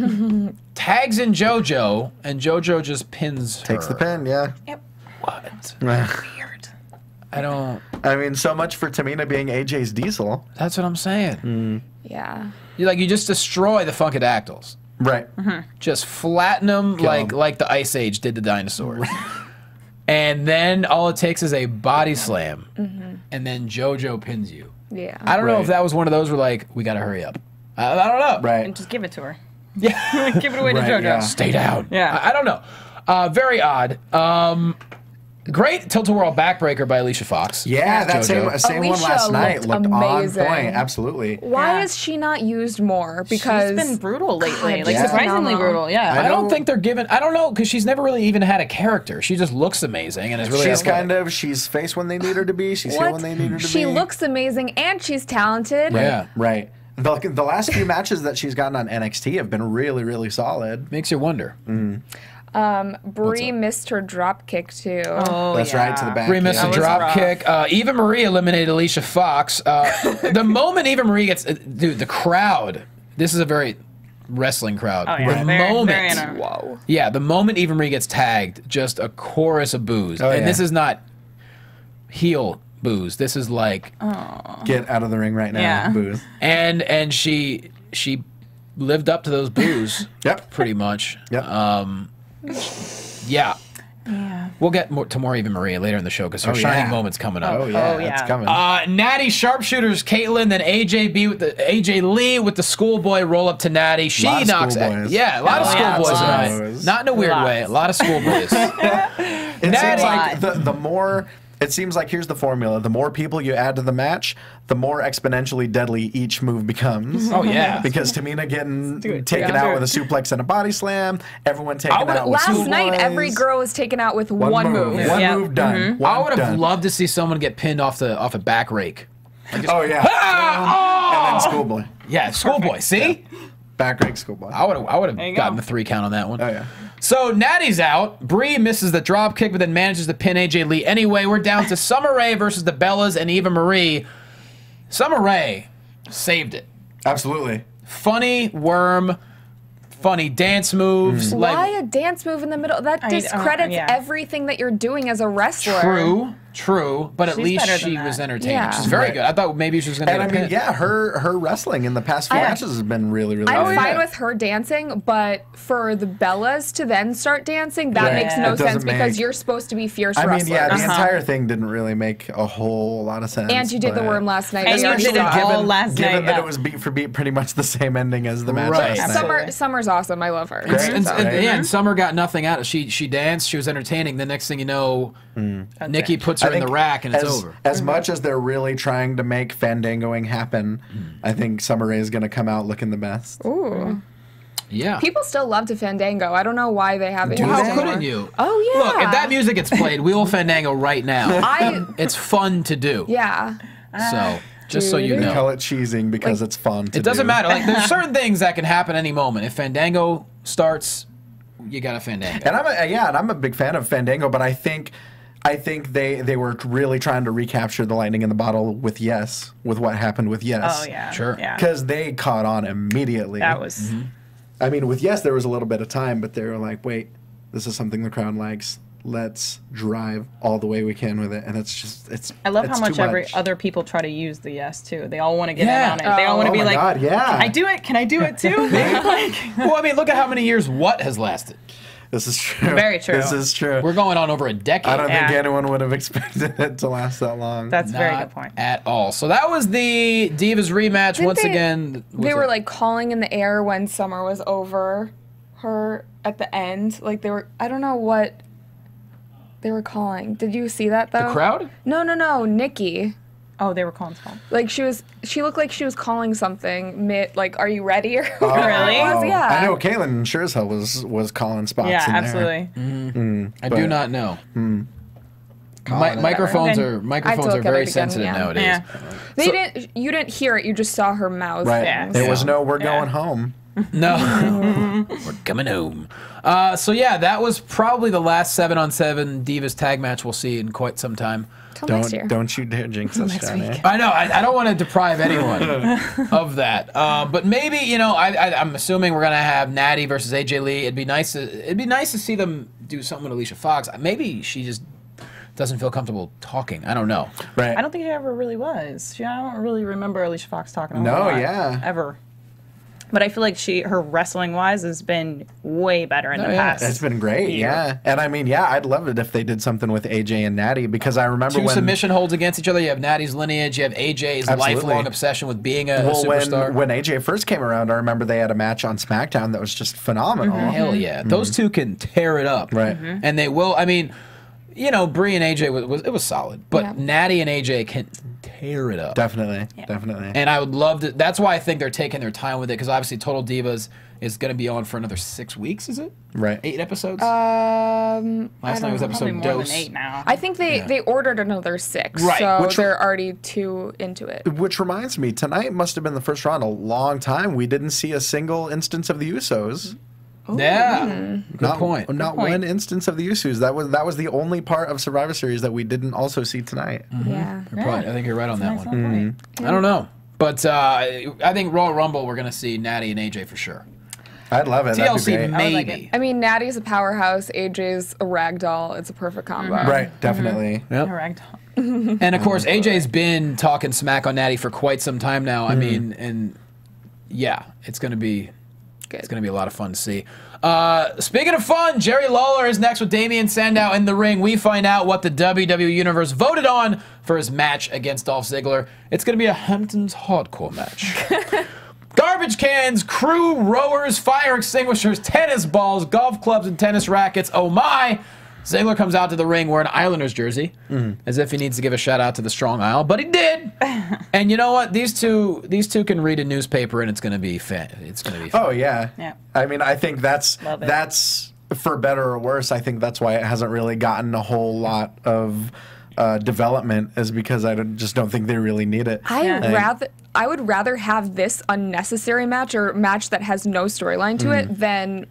Tags in JoJo, and JoJo just pins her. Takes the pin, yeah. Yep. What? Weird. I don't... I mean, so much for Tamina being AJ's Diesel. That's what I'm saying. Yeah. You just destroy the Funkadactyls. Right. Just flatten them Kill 'em. like the Ice Age did the dinosaurs. And then all it takes is a body slam, and then JoJo pins you. Yeah. I don't know Right. if that was one of those where like, we gotta hurry up. I don't know. Right. And just give it to her. Yeah. Give it away to Right, JoJo. yeah. Stay down. Yeah. I don't know. Very odd. Great tilt-a-whirl backbreaker by Alicia Fox. Yeah, that JoJo. same one Alicia last night looked looked amazing. on point. Absolutely. Why Yeah. is she not used more? Because She's been brutal lately. God, Like yeah. surprisingly phenomenal. brutal. Yeah. I don't think they're given. I don't know because she's never really even had a character. She just looks amazing and is really. She's athletic. she's face when they need her to be. She's here what? when they need her to be. She looks amazing and she's talented. Yeah, Right. The last few matches that she's gotten on NXT have been really, really solid. makes you wonder. Brie missed her drop kick too. Oh, That's yeah. right, to the back. Brie missed yeah. a was drop rough. kick. Eva Marie eliminated Alicia Fox. The moment Eva Marie gets, dude, the crowd. This is a very wrestling crowd. Oh, yeah. The Very moment, in a- Whoa. yeah, the moment Eva Marie gets tagged, just a chorus of boos. Oh, And yeah. this is not heel boos. This is like, Get out of the ring right now, Yeah. booze. and she lived up to those boos. Yep. Pretty much. Yep. Yeah. Yeah. We'll get to more Eva Marie later in the show because her shining yeah. moment's coming up. Oh yeah, Oh, it's yeah. coming. Natty sharpshooters Caitlyn, then AJ Lee with the schoolboy roll up to Natty. She Lot of knocks schoolboys. a lot of Oh, yeah. schoolboys Lots. tonight. Not in a weird Lots. way. A lot of schoolboys. It Natty- seems like the more. It seems like here's the formula: the more people you add to the match, the more exponentially deadly each move becomes. Oh yeah. Because Tamina getting do it. taken Yeah. out with a suplex and a body slam, everyone taken would've- out with Last night, schoolboys. every girl was taken out with one move. One Yeah. move done. I One would have done. loved to see someone get pinned off a back rake. Oh yeah. And then schoolboy. Yeah, schoolboy. See, Back rake schoolboy. I would have you gotten go. the 3 count on that one. Oh yeah. So Natty's out. Bree misses the drop kick, but then manages to pin AJ Lee. Anyway, we're down to Summer Rae versus the Bellas and Eva Marie. Summer Rae saved it. Absolutely. Funny worm, funny dance moves. Why a dance move in the middle? That discredits yeah. everything that you're doing as a wrestler. True, but at She's least better she than was that. entertaining. Yeah. She's very Right. good. I thought maybe she was going to And get I a mean, pin. yeah, her wrestling in the past few matches has been really, really I'm good. fine with her dancing, but for the Bellas to then start dancing, that Right. makes no It doesn't sense because make- you're supposed to be fierce I mean, wrestlers. yeah, the entire thing didn't really make a whole lot of sense. And you did the but- worm last night. And We you already did it saw all last given night. that Yeah. it was beat for beat, pretty much the same ending as the match Right. last night. Summer's awesome. I love her. Great. And, So- and Summer got nothing out. She danced. She was entertaining. The next thing you know, Nikki puts her in the rack and it's over. As much as they're really trying to make Fandangoing happen, I think Summer Rae is going to come out looking the best. Ooh. Yeah. People still love to Fandango. I don't know why they haven't. How used it couldn't anymore. you? Oh yeah. Look, if that music gets played, we will Fandango right now. It's fun to do. Yeah. So, just so you dude. We know. call it cheesing because it's fun to It doesn't do. matter. Like, there's certain things that can happen any moment. If Fandango starts, you got a Fandango. And I'm a big fan of Fandango, but I think they were really trying to recapture the lightning in the bottle with what happened with Yes. Oh yeah. Sure. Yeah. Because they caught on immediately. That was. I mean, with Yes, there was a little bit of time, but they were like, wait, this is something the crowd likes. Let's drive all the way we can with it. And it's I love it's how much too other people try to use the yes too. They all want to get Yeah. in on it. They all want to Oh be my like, God, yeah. Can I do it? Can I do it too? Like, Well, I mean, look at how many years What has lasted. This is true. Very true. This is true. We're going on over a decade. I don't think Yeah. anyone would have expected it to last that long. that's a very Not good point. at all. So that was the Divas rematch. Didn't Once they- again, They were like calling in the air when Summer was over her at the end. Like they were. I don't know what they were calling. Did you see that though? the crowd. No. Nikki. Oh, they were calling Tom. Like she looked like she was calling something mid. Like, are you ready? Or Really? whatever it was. Yeah. I know Kaylin sure as hell was calling spots Yeah, in there. absolutely. I But- do not know. Calling it. Microphones Okay. are I microphones have to are look at very it again, sensitive yeah. nowadays. Yeah. You didn't hear it. You just saw her mouth. Right. Yeah. There was Yeah. no we're Yeah. going home. No, we're coming home. So yeah, that was probably the last 7-on-7 Divas tag match we'll see in quite some time. Till next year. Don't you dare jinx us, Johnny. I know. I don't want to deprive anyone of that. But maybe I'm assuming we're gonna have Natty versus AJ Lee. It'd be nice to see them do something with Alicia Fox. Maybe she just doesn't feel comfortable talking. I don't know. Right. I don't think she ever really was. I don't really remember Alicia Fox talking a No, whole lot, yeah. ever. But I feel like her wrestling wise has been way better in the yeah. past. It's been great, year. yeah. And I mean, yeah, I'd love it if they did something with AJ and Natty because I remember Two when submission holds against each other. You have Natty's lineage. You have AJ's Absolutely. lifelong obsession with being a well, superstar. when AJ first came around, I remember they had a match on SmackDown that was just phenomenal. Hell yeah, those two can tear it up, Right. And they will. I mean, Brie and AJ was solid, but Yeah. Natty and AJ can tear it up. Definitely. And I would love to. That's why I think they're taking their time with it because obviously Total Divas is going to be on for another 6 weeks. Is it? Right. 8 episodes. I Last night was don't know. Probably episode more Dose. than 8 now. I think they ordered another 6, Right, so which- they're already 2 into it. Which reminds me, tonight must have been the first round in a long time. We didn't see a single instance of the Usos. Yeah, good Not, point. Not point. one instance of the Usos. That was the only part of Survivor Series that we didn't also see tonight. Yeah. Good point. I think you're right on that Nice one. little point. I don't know, but I think Royal Rumble we're going to see Natty and AJ for sure. I'd love it. That'd be TLC great. maybe. I mean, Natty's a powerhouse. AJ's a ragdoll. It's a perfect combo. Right, definitely. Yep. Correct. And of course, AJ's been talking smack on Natty for quite some time now. I mean, and yeah, it's gonna be Good. it's gonna be a lot of fun to see. Speaking of fun, Jerry Lawler is next with Damian Sandow in the ring. We find out what the WWE Universe voted on for his match against Dolph Ziggler. It's gonna be a Hamptons hardcore match. Garbage cans, crew, rowers, fire extinguishers, tennis balls, golf clubs, and tennis rackets. Oh my! Ziggler comes out to the ring wearing an Islanders jersey, as if he needs to give a shout out to the Strong Isle, but he did. And you know what? These two can read a newspaper, and it's gonna be It's gonna be fun. Oh yeah. Yeah. I mean, I think that's Love it. that's for better or worse. I think that's why it hasn't really gotten a whole lot of development, is because just don't think they really need it. I would rather have this unnecessary match or match that has no storyline to it than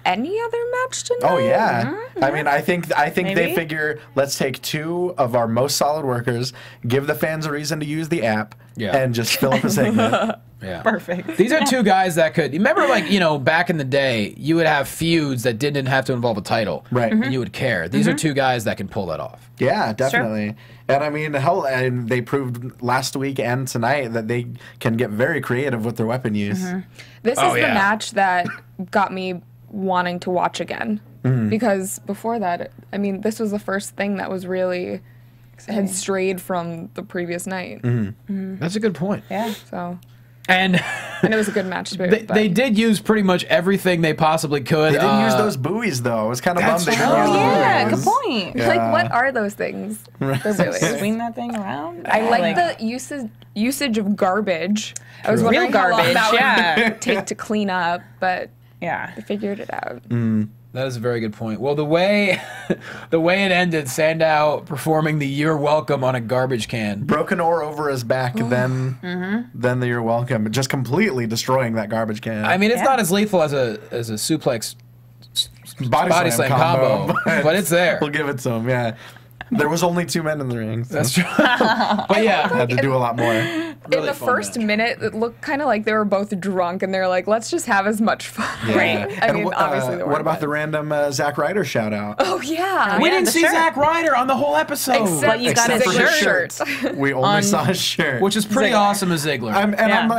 any other match tonight. Oh yeah. I mean, I think they Maybe. figure, let's take two of our most solid workers, give the fans a reason to use the app, and just fill up a segment. Yeah. Perfect. These are two guys that could. Remember, like, you know, back in the day, you would have feuds that didn't have to involve a title, Right. And you would care. These are two guys that can pull that off. Yeah, definitely. And I mean, hell, and they proved last week and tonight that they can get very creative with their weapon use. This Oh, is the yeah. match that got me wanting to watch again. Because before that, I mean, this was the first thing that was really had strayed from the previous night. That's a good point. Yeah. So, And and it was a good match too. they did use pretty much everything they possibly could. They didn't use those buoys, though. I was kind of bummed they didn't Oh, use the yeah. buoys. Good point. Yeah. Like, what are those things? They're really. Swing that thing around. I like the usage of garbage. I was Real wondering how long garbage, that yeah. would take to clean up, but Yeah. I figured it out. That is a very good point. Well, the way it ended, Sandow performing the "You're Welcome" on a garbage can. Broken oar over his back, then the you're welcome. Just completely destroying that garbage can. I mean, it's not as lethal as a suplex body slam combo, but it's there. We'll give it to him, yeah. There was only 2 men in the ring. So That's true. But yeah, had to do a lot more. In Really the fun first match. minute, it looked kind of like they were both drunk, and they're like, "Let's just have as much fun." Right. I mean, obviously they weren't. what about but- the random Zack Ryder shout out? Oh yeah. we Yeah, didn't the see shirt. Zack Ryder on the whole episode, Except But you got except his for shirt. We only saw his shirt. which is pretty awesome as Ziggler.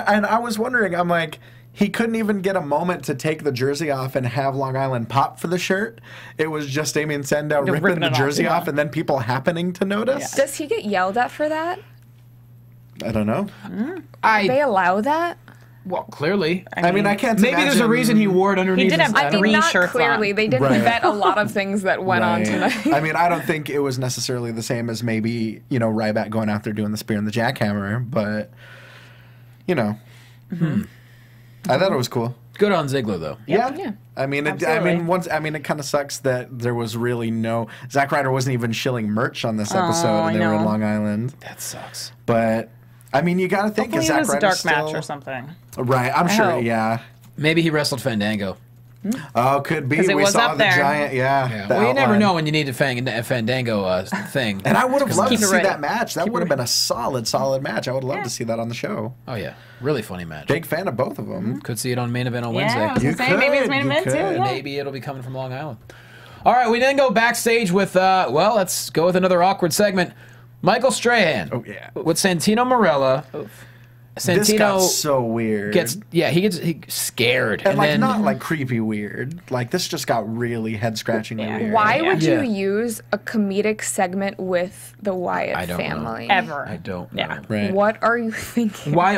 And I was wondering, I'm like, he couldn't even get a moment to take the jersey off and have Long Island pop for the shirt. It was just Damian Sandow ripping ripping the it off, jersey yeah. off and then people happening to notice. Does he get yelled at for that? I don't know. They allow that? Well, clearly. I mean, I can't Maybe there's a imagine- reason he wore it underneath. He did his- have I mean, Three not shirts clearly. on. They didn't Right. vet a lot of things that went on Right. tonight. I mean, I don't think it was necessarily the same as maybe, Ryback going out there doing the spear and the jackhammer, but, I thought it was cool. Good on Ziggler though. Yeah. Yeah. I mean, it kind of sucks that there was really no. Zack Ryder wasn't even shilling merch on this episode, I and they were in know. Long Island. That sucks. But I mean, you got to think Hopefully is it Zack was a Ryder dark still match or something. right? I'm sure. hope. Yeah. Maybe he wrestled Fandango. Oh, could be. 'Cause it We was saw up the there. giant. Yeah. the Well, you never outline. know when you need a Fandango thing. And I would have loved to keep it see ready. that match. That would have been a solid match. I would love to see that on the show. Oh yeah, really funny match. Big fan of both of them. Could see it on main event on Yeah, I Wednesday. was You gonna say, maybe it's could, main you event too. could. Yeah. Maybe it'll be coming from Long Island. All right, we then go backstage with, let's go with another awkward segment. Michael Strahan. Oh, yeah. With Santino Marella. This got Santino so weird. gets scared. and like then, not like creepy weird. Like this just got really head scratchingly weird. Why would Yeah. you use a comedic segment with the Wyatt I don't know. family? Ever. I don't know. Yeah. Right. What are you thinking? Why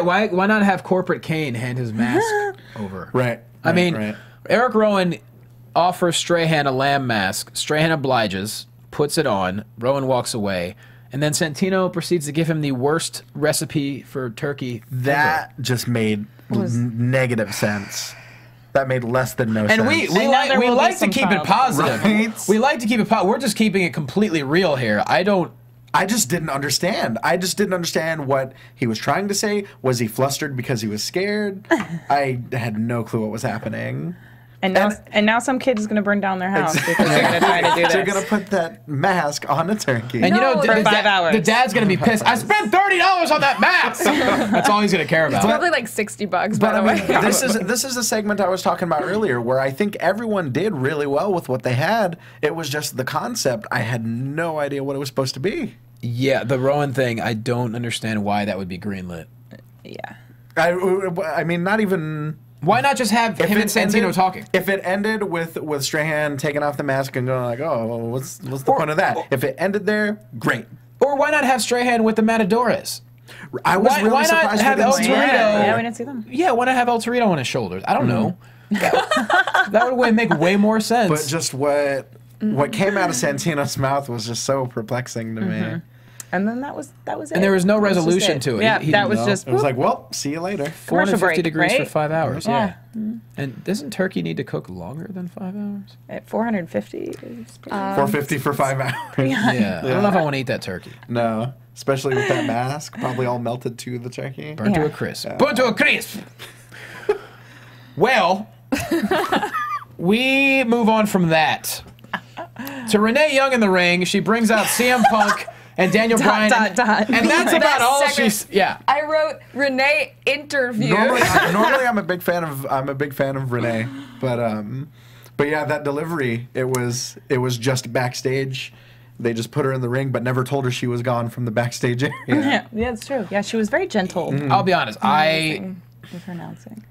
not have Corporate Kane hand his mask over? Right. I mean, right. Eric Rowan offers Strahan a lamb mask. Strahan obliges, puts it on. Rowan walks away. And then Santino proceeds to give him the worst recipe for turkey That just made negative sense. That made less than no sense. And we I know like there we will be like to some keep it problems. positive. Right? We like to keep it positive. We're just keeping it completely real here. I just didn't understand. I just didn't understand what he was trying to say. Was he flustered because he was scared? I had no clue what was happening. And now some kid is gonna burn down their house because they're gonna try to do this. They're gonna put that mask on a turkey. And you know, No, for 5 hours. the dad's gonna be pissed. I spent $30 on that mask. That's all he's gonna care about. It's probably like $60, by But the I mean, way. this is a segment I was talking about earlier, where I think everyone did really well with what they had. It was just the concept. I had no idea what it was supposed to be. Yeah, the Rowan thing. I don't understand why that would be greenlit. Yeah. I mean, not even. Why not just have him and Santino talking? If it ended with Strahan taking off the mask and going like, "Oh, well, what's the point of that?" If it ended there, great. Or why not have Strahan with the Matadores? I was really why not surprised have we didn't El see Torito? that. Yeah, we didn't see them. Yeah, why not have El Torito on his shoulders? I don't know. That would make way more sense. But just what came out of Santino's mouth was just so perplexing to me. And then that was it. And there was no That just resolution it. to it. Yeah, He- that was No, just. it was like, well, see you later. Commercial 450 break, degrees for right? 5 hours. Yeah. And doesn't turkey need to cook longer than 5 hours? At 450. Is 450 for 5 hours. Yeah. I don't know if I want to eat that turkey. No, especially with that mask, probably all melted to the turkey. Burnt to Yeah. a crisp. Burnt to a crisp! Well, we move on from that to Renee Young in the ring. She brings out CM Punk and Daniel Bryan. dot. And that's about That all segment- she's. Yeah. I wrote Renee interview. Normally, I'm a big fan of Renee, but yeah, that delivery, it was just backstage. They just put her in the ring, but never told her she was gone from the backstage area. Yeah, it's true. Yeah, she was very gentle I'll be honest. with her announcing.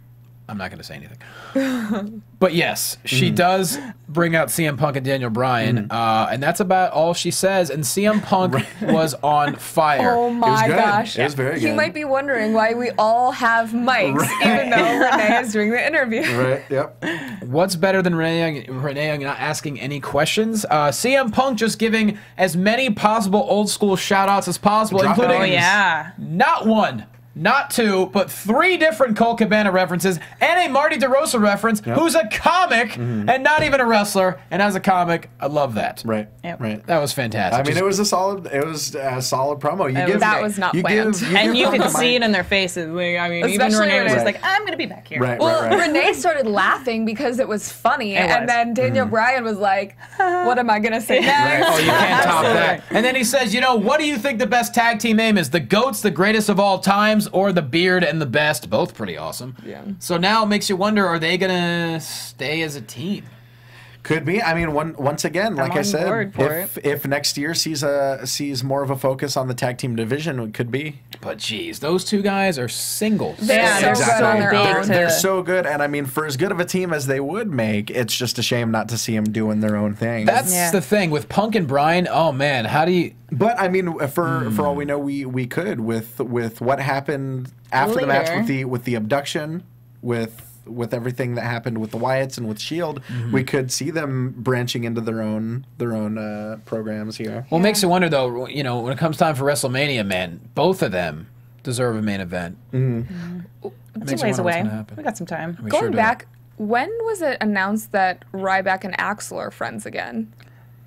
I'm not going to say anything. But yes, she does bring out CM Punk and Daniel Bryan, and that's about all she says. And CM Punk was on fire. Oh my good. gosh. It was very He good. might be wondering why we all have mics, even though Renee is doing the interview. Right. Yep. What's better than Renee Young not asking any questions? CM Punk just giving as many possible old school shout outs as possible, Drop including Oh, names. yeah. not one, not two, but 3 different Colt Cabana references and a Marty DeRosa reference, who's a comic and not even a wrestler. And as a comic, I love that. Right. Yep. Right. That was fantastic. I mean, it was a solid promo. That was not planned. And you could Punk the see mic. it in their faces. Like, I mean, even Especially Renee was when just it's- like, I'm going to be back here. Right. Well, right. Renee started laughing because it was funny, It and was. then Daniel Bryan was like, "What am I gonna say next?" Oh, you can't top that. And then he says, what do you think the best tag team name is? The GOAT's the greatest of all times, or the Beard and the Best? Both pretty awesome. Yeah. So now it makes you wonder, are they going to stay as a team? Could be. I mean, once again, like I on said, board for if next year sees more of a focus on the tag team division, it could be. But geez, those two guys are singles. They're Yeah, so they're good on so their big own. to- They're so good, and I mean, for as good of a team as they would make, it's just a shame not to see them doing their own thing. That's Yeah. the thing with Punk and Bryan. Oh man, how do you? But I mean, for all we know, we could with what happened after the match Later. with the abduction, with everything that happened with the Wyatts and with Shield, we could see them branching into their own programs here. Well, it makes you wonder though. When it comes time for WrestleMania, man, both of them deserve a main event. Two Makes you ways wonder what's away. gonna happen. We got some time. We sure Going do. back, when was it announced that Ryback and Axel are friends again?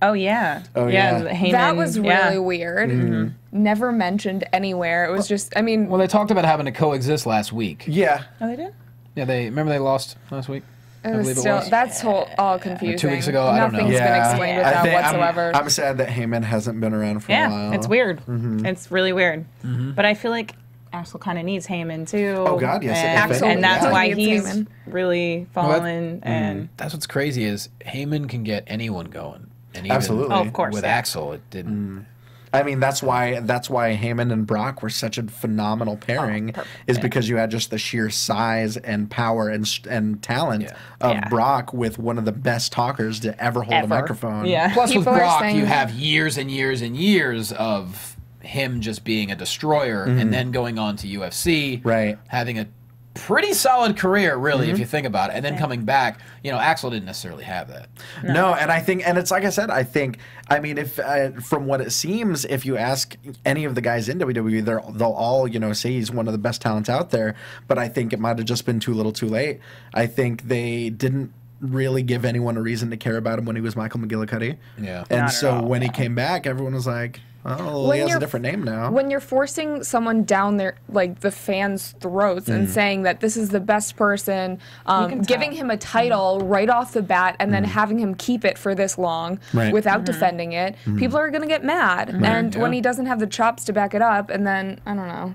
Oh, yeah. Oh, yeah. Heyman, That was really yeah. weird. Never mentioned anywhere. It was just, I mean, Well, they talked about having to coexist last week. Yeah. Oh, they did? Yeah, remember they lost last week. it I was believe still, it was. that's all confusing. 2 weeks ago, I don't know. Nothing's been explained with I that think whatsoever. I'm sad that Heyman hasn't been around for a Yeah, while. it's weird. It's really weird. But I feel like Axel kind of needs Heyman, too. Oh, God, yes, And, if anything, and that's yeah. why Needs he's Heyman. really fallen. And That's what's crazy is Heyman can get anyone going. And even Absolutely. Oh, of course, With yeah. Axel, it didn't. I mean, that's why Heyman and Brock were such a phenomenal pairing, is because you had just the sheer size and power and talent Yeah. of Yeah. Brock with one of the best talkers to ever hold a Ever. microphone. Yeah. Plus, with People are Brock, saying you that- have years and years and years of him just being a destroyer and then going on to UFC, Right. having a pretty solid career, really, if you think about it, and then coming back. Axel didn't necessarily have that. No, and I think, and it's like I said, I mean, if from what it seems, if you ask any of the guys in WWE, they'll all say he's one of the best talents out there. But I think it might have just been too little, too late. I think they didn't really give anyone a reason to care about him when he was Michael McGillicuddy. Yeah. And Not at so all, when he came back, everyone was like, Oh, When he has a you're- different name now. When you're forcing someone down their like the fans' throats and saying that this is the best person, can giving tell. him a title right off the bat, and then having him keep it for this long Right. without defending it, people are gonna get mad. And when Yeah. he doesn't have the chops to back it up, and then I don't know,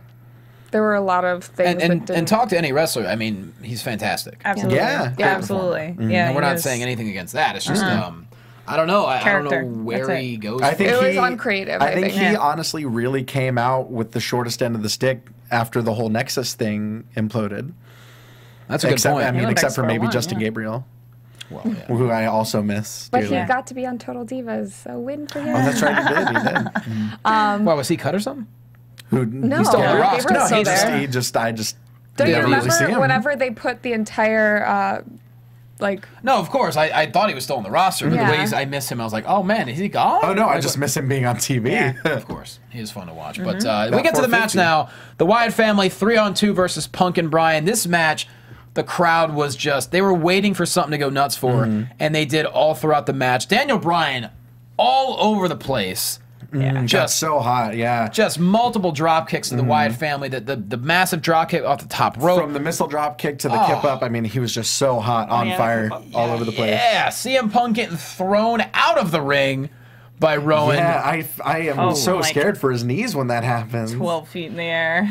there were a lot of things. that And didn't, talk to any wrestler. I mean, he's fantastic. Absolutely. Yeah. Yeah, absolutely. Yeah. And we're he not was- saying anything against that. It's just I don't know. I don't Character. know where That's he it. goes. I think It was he, uncreative, I I think think. he Yeah. honestly really came out with the shortest end of the stick after the whole Nexus thing imploded. That's a good Except, point. I mean, went back except for to maybe square one, Justin yeah. Gabriel, well, yeah. who I also miss but dearly. he got to be on Total Divas, so win for him. Oh, that's right, he did. He did. Why was he cut or something? Who? No, He's still on the roster. Gabriel's No, still there. I just Don't you didn't really see remember him. whenever they put the entire like No, of course. I thought he was still on the roster, but the Yeah. way I missed him, I was like, oh man, is he gone? Oh no, I Like, just miss him being on TV. Of course, he is fun to watch. But we About get to the match 450. now. The Wyatt family 3-on-2 versus Punk and Bryan. This match, the crowd was they were waiting for something to go nuts for, and they did all throughout the match. Daniel Bryan, all over the place. Yeah. Just so hot, yeah. Just multiple drop kicks to the Wyatt family. The massive drop kick off the top rope. From the missile drop kick to the kip up, I mean, he was just so hot, on yeah, fire, kip up. all over the place. Yeah, CM Punk getting thrown out of the ring by Rowan. Yeah, I am Oh, so like- scared for his knees when that happens. 12 feet in the air.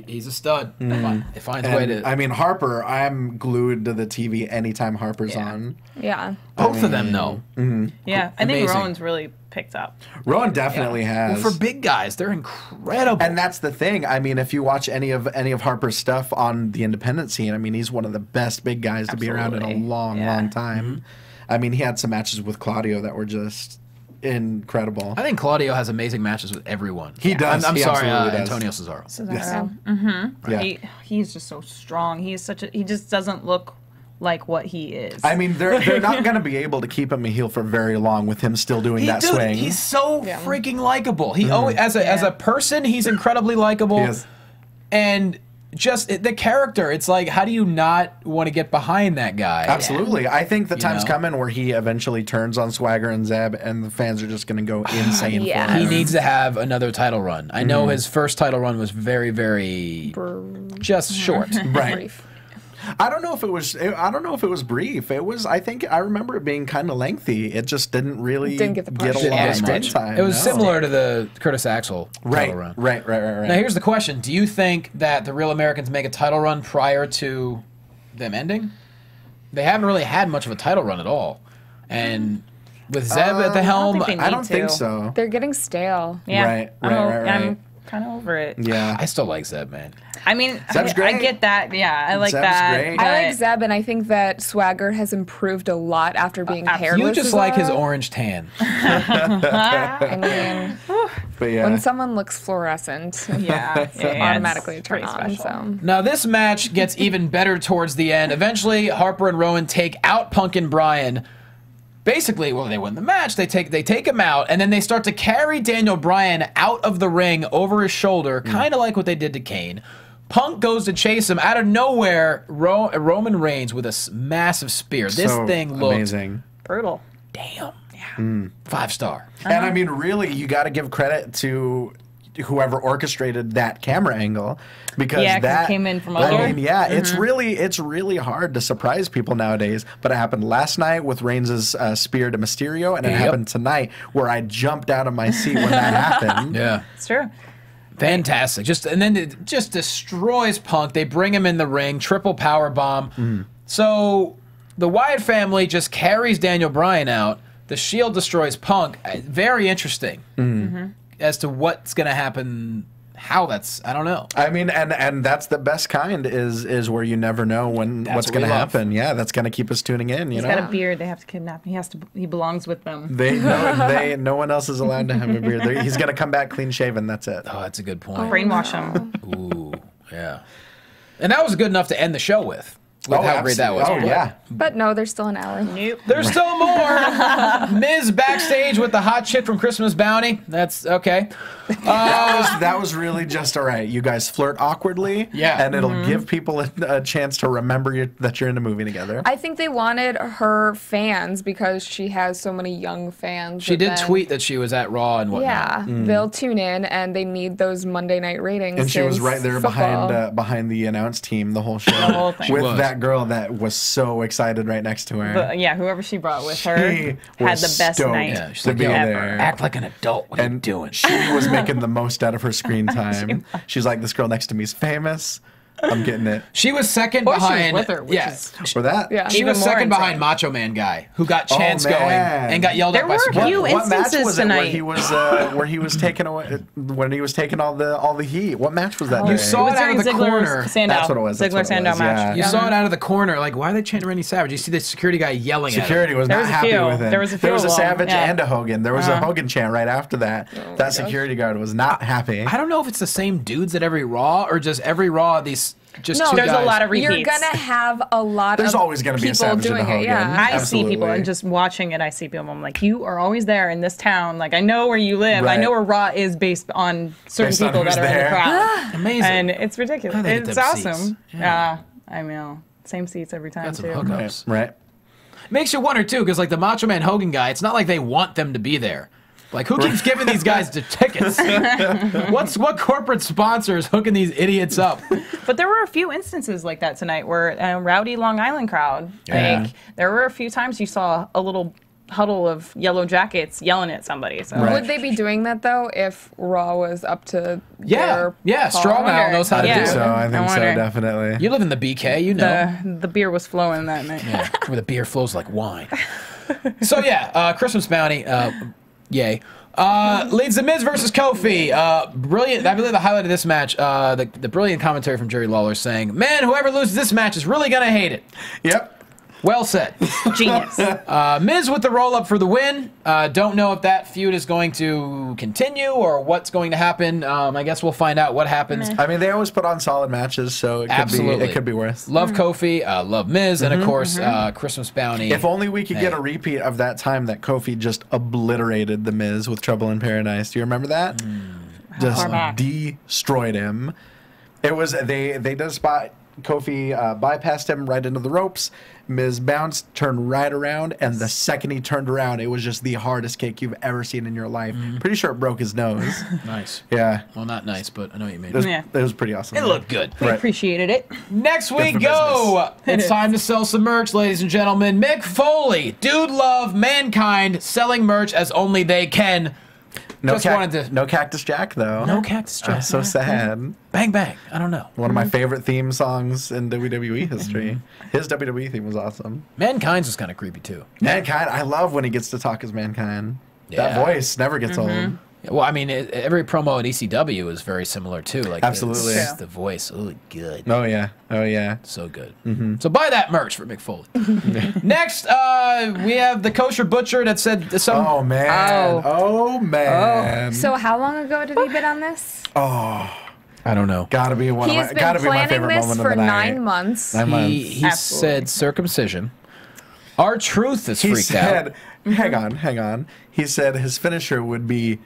He's a stud. He finds a way And, to. I mean, Harper, I'm glued to the TV anytime Harper's on. yeah. both of them, though. Yeah, I think Amazing. Rowan's really picked up. Rowan definitely has. For big guys, they're incredible. And that's the thing. I mean, if you watch any of Harper's stuff on the independent scene, I mean, he's one of the best big guys to be around in a Absolutely. long, Yeah. long time. I mean, he had some matches with Claudio that were just incredible. I think Claudio has amazing matches with everyone. He does. I'm He sorry, absolutely does. Antonio Cesaro. Cesaro. Yeah. He's just so strong. He just doesn't look like what he is. I mean, they're not going to be able to keep him a heel for very long with him still doing that Dude, swing. he's so freaking likable. He always, as a person, he's incredibly likable. He is. And just the character, it's like, how do you not want to get behind that guy? Absolutely. I think the time's know? coming where he eventually turns on Swagger and Zeb, and the fans are just going to go insane Yeah. for him. He needs to have another title run. I know his first title run was very, very just short. Right. Brief. I don't know if it was. I don't know if it was brief. It was. I think I remember it being kind of lengthy. It just didn't really Didn't get the push. a lot Yeah, of screen much. time. It was no. similar to the Curtis Axel Right. title run. Right. Now here's the question: do you think that the Real Americans make a title run prior to them ending? They haven't really had much of a title run at all, and with Zeb at the helm, think they I need don't think to. so. They're getting stale. yeah, Right, I'm kind of over it. Yeah. I still like Zeb, man. I mean, Zeb's I great. get that. Yeah, I like Zeb's that. great. I like but- Zeb, and I think that Swagger has improved a lot after being hairless. You just as like his well. orange tan. I mean, But yeah. when someone looks fluorescent, Yeah, it's automatically a turn pretty on. special. So Now this match gets even better towards the end. Eventually, Harper and Rowan take out Punk and Bryan. Basically, well, they win the match. They take him out, and then they start to carry Daniel Bryan out of the ring over his shoulder, kind of like what they did to Kane. Punk goes to chase him out of nowhere. Roman Reigns with a massive spear. This So thing looked amazing. brutal. damn. Yeah. 5-star. And I mean, really, you got to give credit to whoever orchestrated that camera angle, because Yeah, 'cause it that came in from I over. mean, yeah, it's really hard to surprise people nowadays. But it happened last night with Reigns' spear to Mysterio, and it Yep. happened tonight where I jumped out of my seat when that happened. Yeah. It's true. Fantastic. And then it just destroys Punk. They bring him in the ring, triple power bomb. So the Wyatt family just carries Daniel Bryan out. The Shield destroys Punk. Very interesting as to what's going to happen. How that's, I don't know. I mean, and that's the best kind is where you never know when That's what's what going to we love. happen. Yeah, that's going to keep us tuning in. You He's know, got a beard. They have to kidnap him. He belongs with them. no one else is allowed to have a beard. He's going to come back clean shaven. That's it. Oh, that's a good point. Brainwash him. Ooh, yeah. And that was good enough to end the show with. with how great that was. Oh, yeah. But no, there's still an hour. Nope. There's still more. Miz backstage with the hot chick from Christmas Bounty. That's okay. That was really just all right. You guys flirt awkwardly, Yeah. and it'll give people a chance to remember that you're in a movie together. I think they wanted her fans because she has so many young fans. She did tweet that she was at Raw and whatnot. Yeah, they'll tune in and they need those Monday night ratings. And she was since right there football. behind the announce team the whole show whole thing. with was. that girl that was so excited right next to her. But yeah, whoever she brought with her She had was the best stoked night. Yeah, she's to like, be yo, there. act like an adult. What are you And doing? she was making the most out of her screen time. She's like, this girl next to me is famous. I'm getting it. She was second Or she was behind. with her, which yeah, is- For that. Yeah. she Even was more second insane. behind Macho Man guy, who got chance man. going and got yelled There at by were a security. few What match instances was it where tonight. he was taking away when he was taking all the heat? What match was that? You day? saw It was it out of during the corner. Ziggler's Sandow. That's what it was. That's Ziggler what it Sandow was, match. You yeah. saw it out of the corner. Like, why are they chanting Randy Savage? You see the security guy yelling Security at him. was There not was a happy few. with him. There was a few There was a of them, Savage yeah. and a Hogan. There was a Hogan chant right after that. That security guard was not happy. I don't know if it's the same dudes at every Raw or just every Raw. These just No, two There's guys. a lot of You're repeats. gonna have a lot There's of always gonna be a people Savage and a doing it. Hogan. Yeah. I see people Absolutely. and just watching it, I see people. I'm like, you are always there in this town. Like, I know where you live. I Right. know where Raw is based on certain Based on people who's that are in there. the crowd. Amazing. And it's ridiculous. How do they get It's them awesome. seats? Yeah. I know. Same seats every time, Got some too. hookups. Right. Makes you wonder too, because like the Macho Man Hogan guy, it's not like they want them to be there. Like, who keeps giving these guys the tickets? What corporate sponsor is hooking these idiots up? But there were a few instances like that tonight where rowdy Long Island crowd. Yeah. Like, there were a few times you saw a little huddle of yellow jackets yelling at somebody. So Right. Would they be doing that though if Raw was up to Yeah, their Strong par? Al knows how to Yeah. do it. So I think so, wonder. definitely. You live in the BK, you know. the beer was flowing that night. Yeah, where the beer flows like wine. So yeah, Christmas Bounty, yay. Leads the Miz versus Kofi. Brilliant. I believe the highlight of this match, the brilliant commentary from Jerry Lawler saying, "Man, whoever loses this match is really gonna hate it." Yep. Well said. Genius. Miz with the roll up for the win. Don't know if that feud is going to continue or what's going to happen. I guess we'll find out what happens. I mean, they always put on solid matches, so Absolutely. it could be worse. Love Kofi, love Miz, and of course Christmas Bounty. If only we could get a repeat of that time that Kofi just obliterated the Miz with Trouble in Paradise. Do you remember that? Just far back? destroyed him. It was they did a spot. Kofi bypassed him right into the ropes. Miz bounced, turned right around, and the second he turned around, it was just the hardest kick you've ever seen in your life. Pretty sure it broke his nose. Nice. Yeah. Well, not nice, but I know what you mean. Yeah. It was pretty awesome. It looked good. We appreciated it. Next we for go. business. It's time to sell some merch, ladies and gentlemen. Mick Foley, Dude Love, Mankind, selling merch as only they can. Just wanted to. No Cactus Jack, though. No Cactus Jack. So sad. Bang bang. I don't know. One of my favorite theme songs in WWE history. His WWE theme was awesome. Mankind's was kind of creepy too. Mankind, I love when he gets to talk as Mankind. Yeah. That voice never gets old. Well, I mean, every promo at ECW is very similar too. Like Absolutely. it's the voice. Oh, good. Oh yeah, oh yeah. So good. So buy that merch for Mick Foley. Next, we have the Kosher Butcher that said some. Oh man. Oh man. So how long ago did he bid on this? I don't know. Gotta be one He of has my, been gotta be my planning favorite this moment for of the night. 9 months. 9 months. He Absolutely. said circumcision. Our truth is He freaked said, out. hang on. He said his finisher would be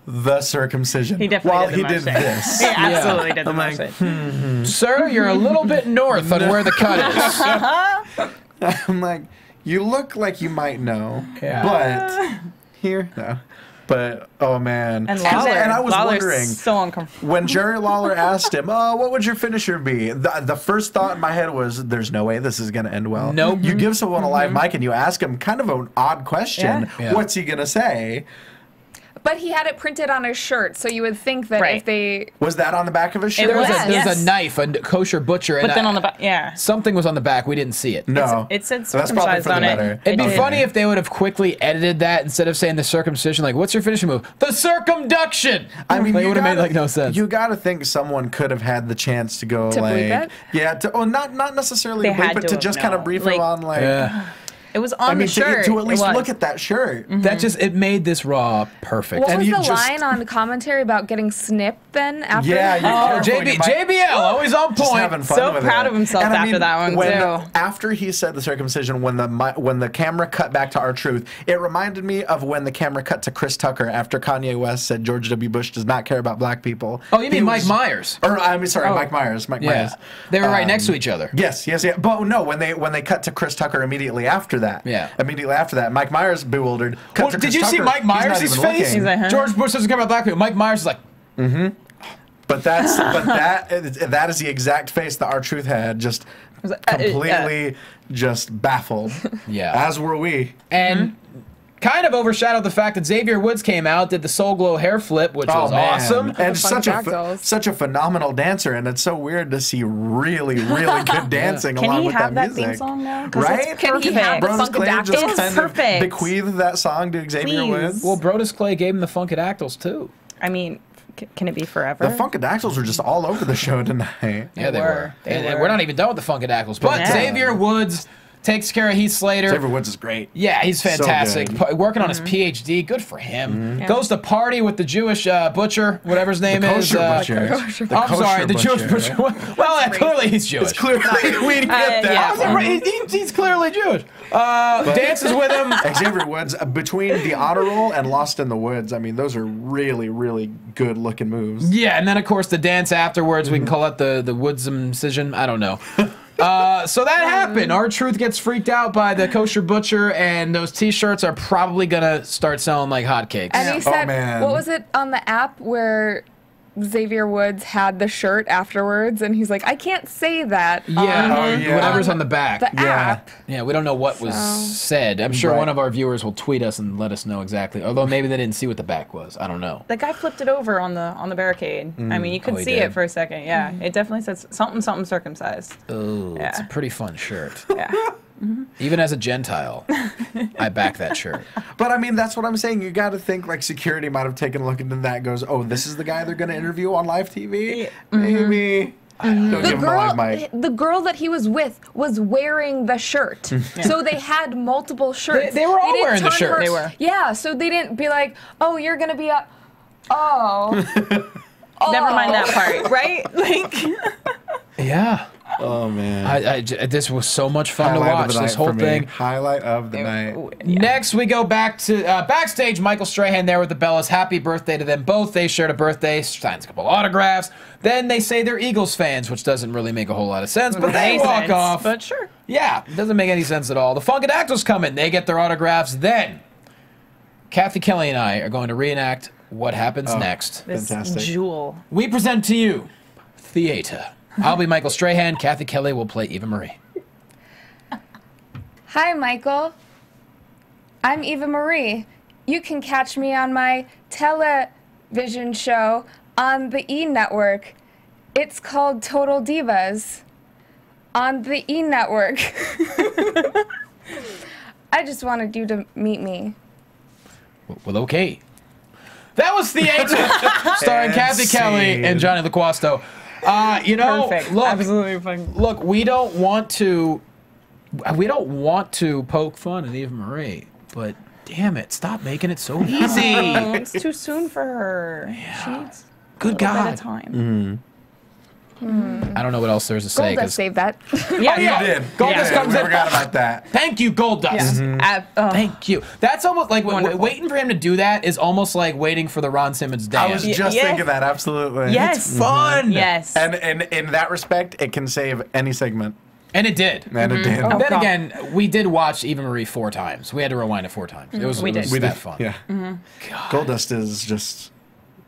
the circumcision. He definitely while did he the did motion. this. He absolutely did the I'm like, motion. Sir, you're a little bit north on where the cut is. I'm like, you look like you might know, Yeah. but here, no. But oh man, And Lawler. and I was Lawler's wondering so uncomfortable. when Jerry Lawler asked him, "Oh, what would your finisher be?" The first thought in my head was, "There's no way this is gonna end well." Nope. You give someone a live mic and you ask him kind of an odd question. Yeah. What's he gonna say? But he had it printed on his shirt, so you would think that Right. if they Was that on the back of his shirt? It was. There's Yes. a knife, a Kosher Butcher, and But then on the back, yeah. something was on the back. We didn't see it. No, It said That's probably circumcised for the on it. better. It'd be did. funny if they would have quickly edited that instead of saying the circumcision. Like, what's your finishing move? The circumduction. I mean, Like, it you would have made gotta- like no sense. You got to think someone could have had the chance to go To bleep like, it? yeah, not necessarily They bleep had it, to to have just kind of known. brief Like- him on like, Yeah. It was on the shirt. To at least It was. look at that shirt. That just it made this Raw perfect. What And was you the just- line on the commentary about getting snipped then after? Yeah, you Oh, JBL, always on Just point. having fun So with proud it. of himself And I after mean, that one, too. After he said the circumcision, when the camera cut back to R-Truth, it reminded me of when the camera cut to Chris Tucker after Kanye West said George W. Bush does not care about black people. Oh, you mean He Mike was- Myers? Or I'm sorry, Mike Myers. Mike Yeah, Myers. they were right next to each other. Yes. But no, when they cut to Chris Tucker immediately after that. Yeah. Immediately after that, Mike Myers bewildered. Cut Well, to did Chris you see Tucker, Mike he's not Myers' even face? looking. He's like, huh? George Bush doesn't care about black people. Mike Myers is like, But that is the exact face that R-Truth had, just completely just baffled. Yeah. As were we. and kind of overshadowed the fact that Xavier Woods came out, did the Soul Glow hair flip, which was awesome. And The such a Funkadactyls. such a phenomenal dancer, and it's so weird to see really good dancing Can along he with have that that music. theme song now? 'Cause Right? it's Can he have perfect. the Brodus Clay just Funkadactyls? It's kind perfect. of bequeathed that song to Xavier Please. Woods. Well, Brodus Clay gave him the Funkadactyls too. I mean, can it be forever? The Funkadactyls were just all over the show tonight. Yeah, they were. They And were. we're not even done with the Funkadactyls. But Yeah. Xavier Woods takes care of Heath Slater. Xavier Woods is great. Yeah, he's So fantastic. good. Working on his PhD. Good for him. Yeah. Goes to party with the Jewish butcher, whatever his name is. Kosher butcher. kosher I'm sorry, the Jewish butcher. Well, clearly he's Jewish. Clearly, we get that. yeah. He's clearly Jewish. Dances with him. Xavier Woods, between the honor roll and Lost in the Woods, I mean, those are really good looking moves. Yeah, and then of course the dance afterwards. We can call it the Woodsincision. I don't know. So that happened. R-Truth gets freaked out by the kosher butcher, and those T-shirts are probably gonna start selling like hotcakes. And he said, man. what was it on the app where Xavier Woods had the shirt afterwards, and he's like, I can't say that. Yeah, Oh, yeah. whatever's on the back. The Yeah. app. Yeah, we don't know what was said. I'm sure Right. one of our viewers will tweet us and let us know exactly. Although maybe they didn't see what the back was. I don't know. The guy flipped it over on the barricade. I mean, you could he see did. it for a second. Yeah, it definitely says something circumcised. Oh, it's a Yeah. pretty fun shirt. Yeah. Even as a Gentile, I back that shirt. But I mean, that's what I'm saying. You got to think like security might have taken a look into that and goes, oh, this is the guy they're going to interview on live TV? Maybe. Don't The give him a live mic. girl that he was with was wearing the shirt. So they had multiple shirts. They were all didn't wearing the turn shirt. her- They were. Yeah, so they didn't be like, oh, you're going to be a... Oh. Never mind that part, right? Like, Yeah. Oh, man. This was so much fun to Highlight of watch, the this night whole for me. thing. Highlight of the night. Next, we go back to backstage. Michael Strahan there with the Bellas. Happy birthday to them both. They shared a birthday, signs a couple autographs. Then they say they're Eagles fans, which doesn't really make a whole lot of sense, but they makes walk sense, off. But sure. Yeah, it doesn't make any sense at all. The Funkadactyls come in. They get their autographs. Then, Cathy, Kelley, and I are going to reenact what happens next. This Fantastic. jewel. We present to you Theater. I'll be Michael Strahan. Cathy Kelley will play Eva Marie. Hi, Michael. I'm Eva Marie. You can catch me on my television show on the E! Network. It's called Total Divas on the E! Network. I just wanted you to meet me. Well, okay. That was Theater, starring And Cathy Kelley scene. and Jonny Loquasto. You know, Perfect. look, Absolutely fucking. look, we don't want to poke fun at Eva Marie, but damn it, stop making it so easy. Oh, it's too soon for her. She needs Good a little bit God. of time. I don't know what else there's to say. Gold does 'cause- save that. Yeah, yeah. You did. Goldust You did. comes We in. forgot about that. Thank you, Goldust. Thank you. That's almost like Wonderful. waiting for him to do that is almost like waiting for the Ron Simmons I dance. was just yes. thinking that, absolutely. Yes. fun. Yes. And in that respect, it can save any segment. And it did. And it did. Then God. again, we did watch Eva Marie 4 times. We had to rewind it 4 times. It was, We it did. was We that fun. Yeah. Goldust is just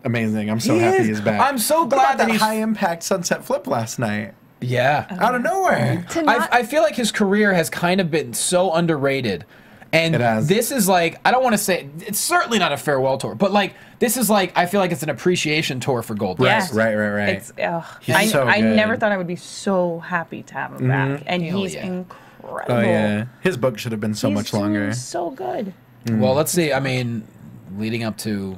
amazing. I'm so happy he's back. I'm so What glad about that that he's high impact sunset flip last night. Yeah. Out of nowhere. To not, I feel like his career has kind of been so underrated. And It has. this is like, I don't want to say, it's certainly not a farewell tour, but like, this is like, I feel like it's an appreciation tour for Goldust. Yeah. Right. It's, He's I so I good. never thought I would be so happy to have him back, and Hell he's yeah. incredible. Oh yeah. His book should have been so He's much doing longer. So good. Well, let's see. I mean, leading up to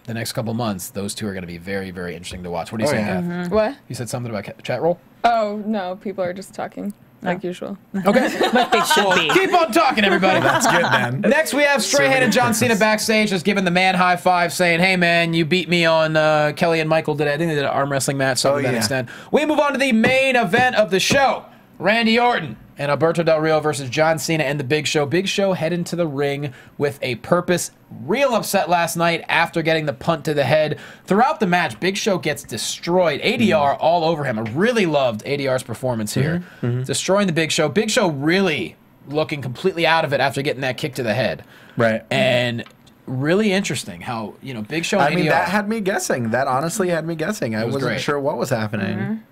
the next couple months, those two are going to be very, very interesting to watch. What do you Oh, say, yeah. Kath? what? You said something about chat roll? Oh, no, people are just talking. like usual. Okay. Like they should be. Keep on talking, everybody. That's good, man. Next, we have Strahan and John Cena backstage just giving the man high five, saying, hey, man, you beat me on Kelley and Michael did. I think they did an arm wrestling match, something to that extent. We move on to the main event of the show. Randy Orton and Alberto Del Rio versus John Cena and the Big Show. Big Show head into the ring with a purpose. Real upset last night after getting the punt to the head. Throughout the match, Big Show gets destroyed. ADR all over him. I really loved ADR's performance here. Destroying the Big Show. Big Show really looking completely out of it after getting that kick to the head. Right. And really interesting how, you know, Big Show and I mean, ADR. that had me guessing. That honestly had me guessing. I was wasn't great. sure what was happening.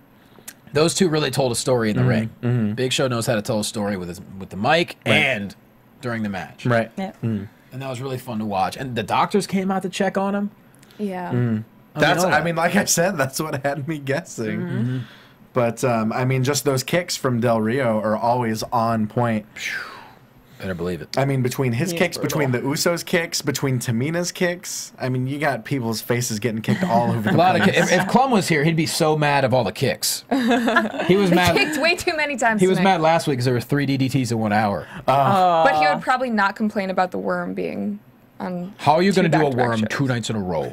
Those two really told a story in the ring. Big Show knows how to tell a story with the mic and during the match. Right. Yeah. And that was really fun to watch. And the doctors came out to check on him. Yeah. I mean, like I said, that's what had me guessing. But, I mean, just those kicks from Del Rio are always on point. Better believe it. I mean, between his kicks, between the Usos' kicks, between Tamina's kicks, I mean, you got people's faces getting kicked all over the place. If Klum was here, he'd be so mad of all the kicks. He was mad. Kicked way too many times. He was tonight. mad last week because there were 3 DDTs in 1 hour. But he would probably not complain about the worm being on. How are you going to do a back-to-back worm shows. 2 nights in a row?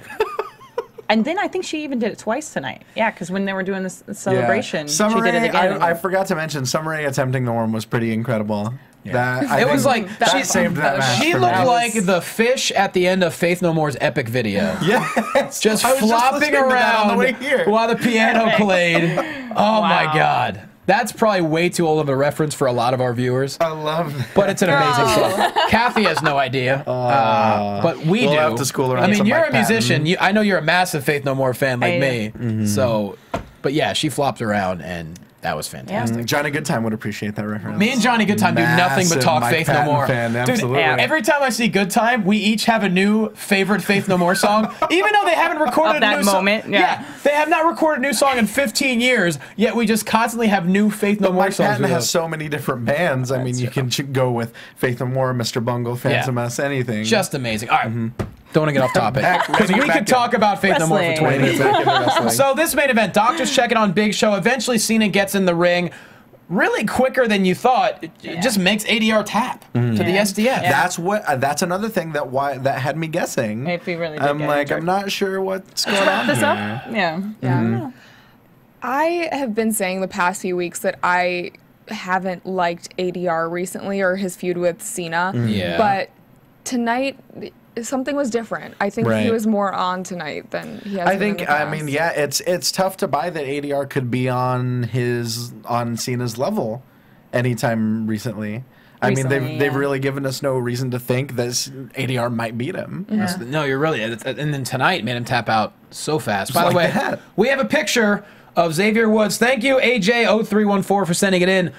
And then I think she even did it twice tonight. Yeah, because when they were doing this celebration, she did it again. I forgot to mention, Summer Rae attempting the worm was pretty incredible. That, I It was think like that saved that match. She for looked me. like the fish at the end of Faith No More's epic video. Yes. Just I was flopping listening to that around on the way here. while the piano played. Oh my God. That's probably way too old of a reference for a lot of our viewers. I love that. But it's an amazing song. Kathy has no idea. But we We'll do. have to school her I on mean, some you're Mike a musician. Patton. I know you're a massive Faith No More fan like I me. So, but yeah, she flopped around and that was fantastic. Johnny Goodtime would appreciate that reference. Me and Johnny Goodtime do nothing but Massive talk Mike Faith No Patton More. fan, Dude, absolutely. every time I see Goodtime, we each have a new favorite Faith No More song, even though they haven't recorded Of that a new moment, song. yeah. They have not recorded a new song in 15 years, yet we just constantly have new Faith No More Mike songs. Patton we has love. so many different bands. I mean, you can go with Faith No More, Mr. Bungle, Phantom Us, anything. Just amazing. All right. Don't want to get off topic. Back- Because we back could talk about Faith No More for Wrestling. 20 minutes. Back into wrestling. So this main event, doctors checking on Big Show. Eventually Cena gets in the ring. Really quicker than you thought. It just makes ADR tap to the SDF. That's another thing that had me guessing. If he really did I'm get like, injured. I'm not sure what's going on this here. up? Yeah. I have been saying the past few weeks that I haven't liked ADR recently or his feud with Cena. Yeah. But tonight, something was different. I think Right. he was more on tonight than he has I been in think, the I past. mean, yeah, it's tough to buy that ADR could be on Cena's level anytime recently. I mean, Recently, they've yeah. really given us no reason to think that ADR might beat him. No, you're really. And then tonight made him tap out so fast. By the like way, that. we have a picture of Xavier Woods. Thank you, AJ0314, for sending it in.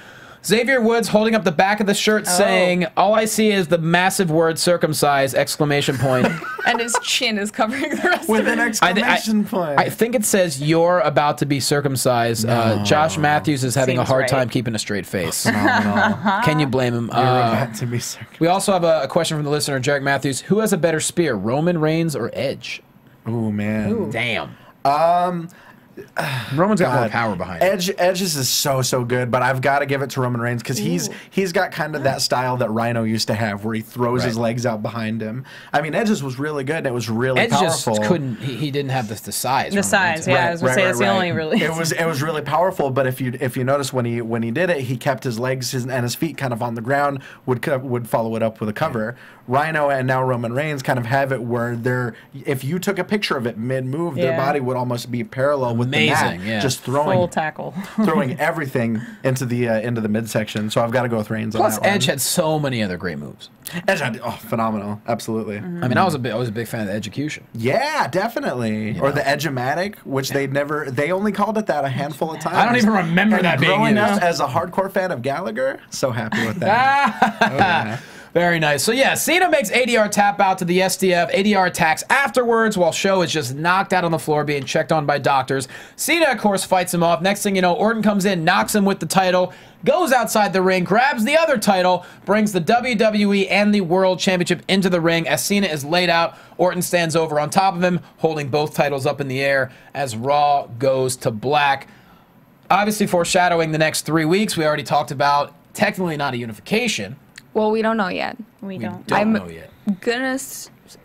Xavier Woods holding up the back of the shirt saying, all I see is the massive word circumcised, exclamation point. And his chin is covering the rest With of an it. exclamation point. I think it says you're about to be circumcised. Josh Matthews is having a Seems hard right. time keeping a straight face. Phenomenal. Can you blame him? You're about to be circumcised. We also have a question from the listener, Jarek Matthews. Who has a better spear, Roman Reigns or Edge? Oh, man. Damn. Roman's got more power behind it. Edge's is so good, but I've got to give it to Roman Reigns because he's got kind of that style that Rhino used to have, where he throws his legs out behind him. I mean, Edge's was really good and it was really Edge powerful. just couldn't. He didn't have the size. The Roman size, Reigns. yeah. I was gonna say that's the only really. It was really powerful, but if you notice when he did it, he kept his legs and his feet kind of on the ground. Would follow it up with a cover. Rhino and now Roman Reigns kind of have it where if you took a picture of it mid move, their Yeah. body would almost be parallel with the Amazing, mat, yeah. just Full throwing tackle. throwing everything into the midsection. So I've got to go with Reigns. Plus, on that Edge one. had so many other great moves. Edge had phenomenal, absolutely. I mean, I was a big fan of the Execution. Yeah, definitely. Or the Edge-O-Matic, which they only called it that a handful of times. I don't even remember And that being growing used. up as a hardcore fan of Gallagher, so happy with that. Very nice. So yeah, Cena makes ADR tap out to the SDF. ADR attacks afterwards while Show is just knocked out on the floor being checked on by doctors. Cena, of course, fights him off. Next thing you know, Orton comes in, knocks him with the title, goes outside the ring, grabs the other title, brings the WWE and the World Championship into the ring. As Cena is laid out, Orton stands over on top of him, holding both titles up in the air as Raw goes to black. obviously foreshadowing the next 3 weeks. We already talked about technically not a unification. Well, we don't know yet. We don't. Don't know yet. Gonna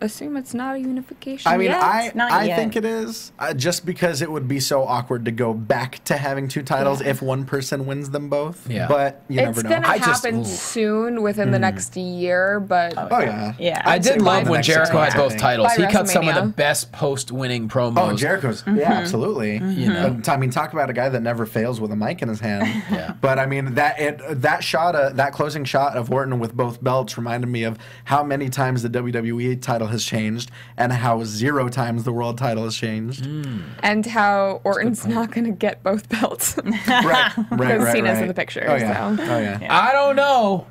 assume it's not a unification. I mean, yet. I think it is, just because it would be so awkward to go back to having 2 titles if one person wins them both. Yeah. But you It's never know. gonna happen soon, within the next year, but Oh yeah. Yeah. I did say by love the when next 6 Jericho months, had I both think. titles. By He cut some of the WrestleMania. best post-winning promos. Oh, Jericho's. Yeah, absolutely. You know. I mean, talk about a guy that never fails with a mic in his hand. Yeah. But I mean, that closing shot of Orton with both belts reminded me of how many times the WWE title has changed and how 0 times the world title has changed. and how Orton's not gonna get both belts. Right. Because Cena's in the picture. Oh yeah. So. Oh yeah. I don't know.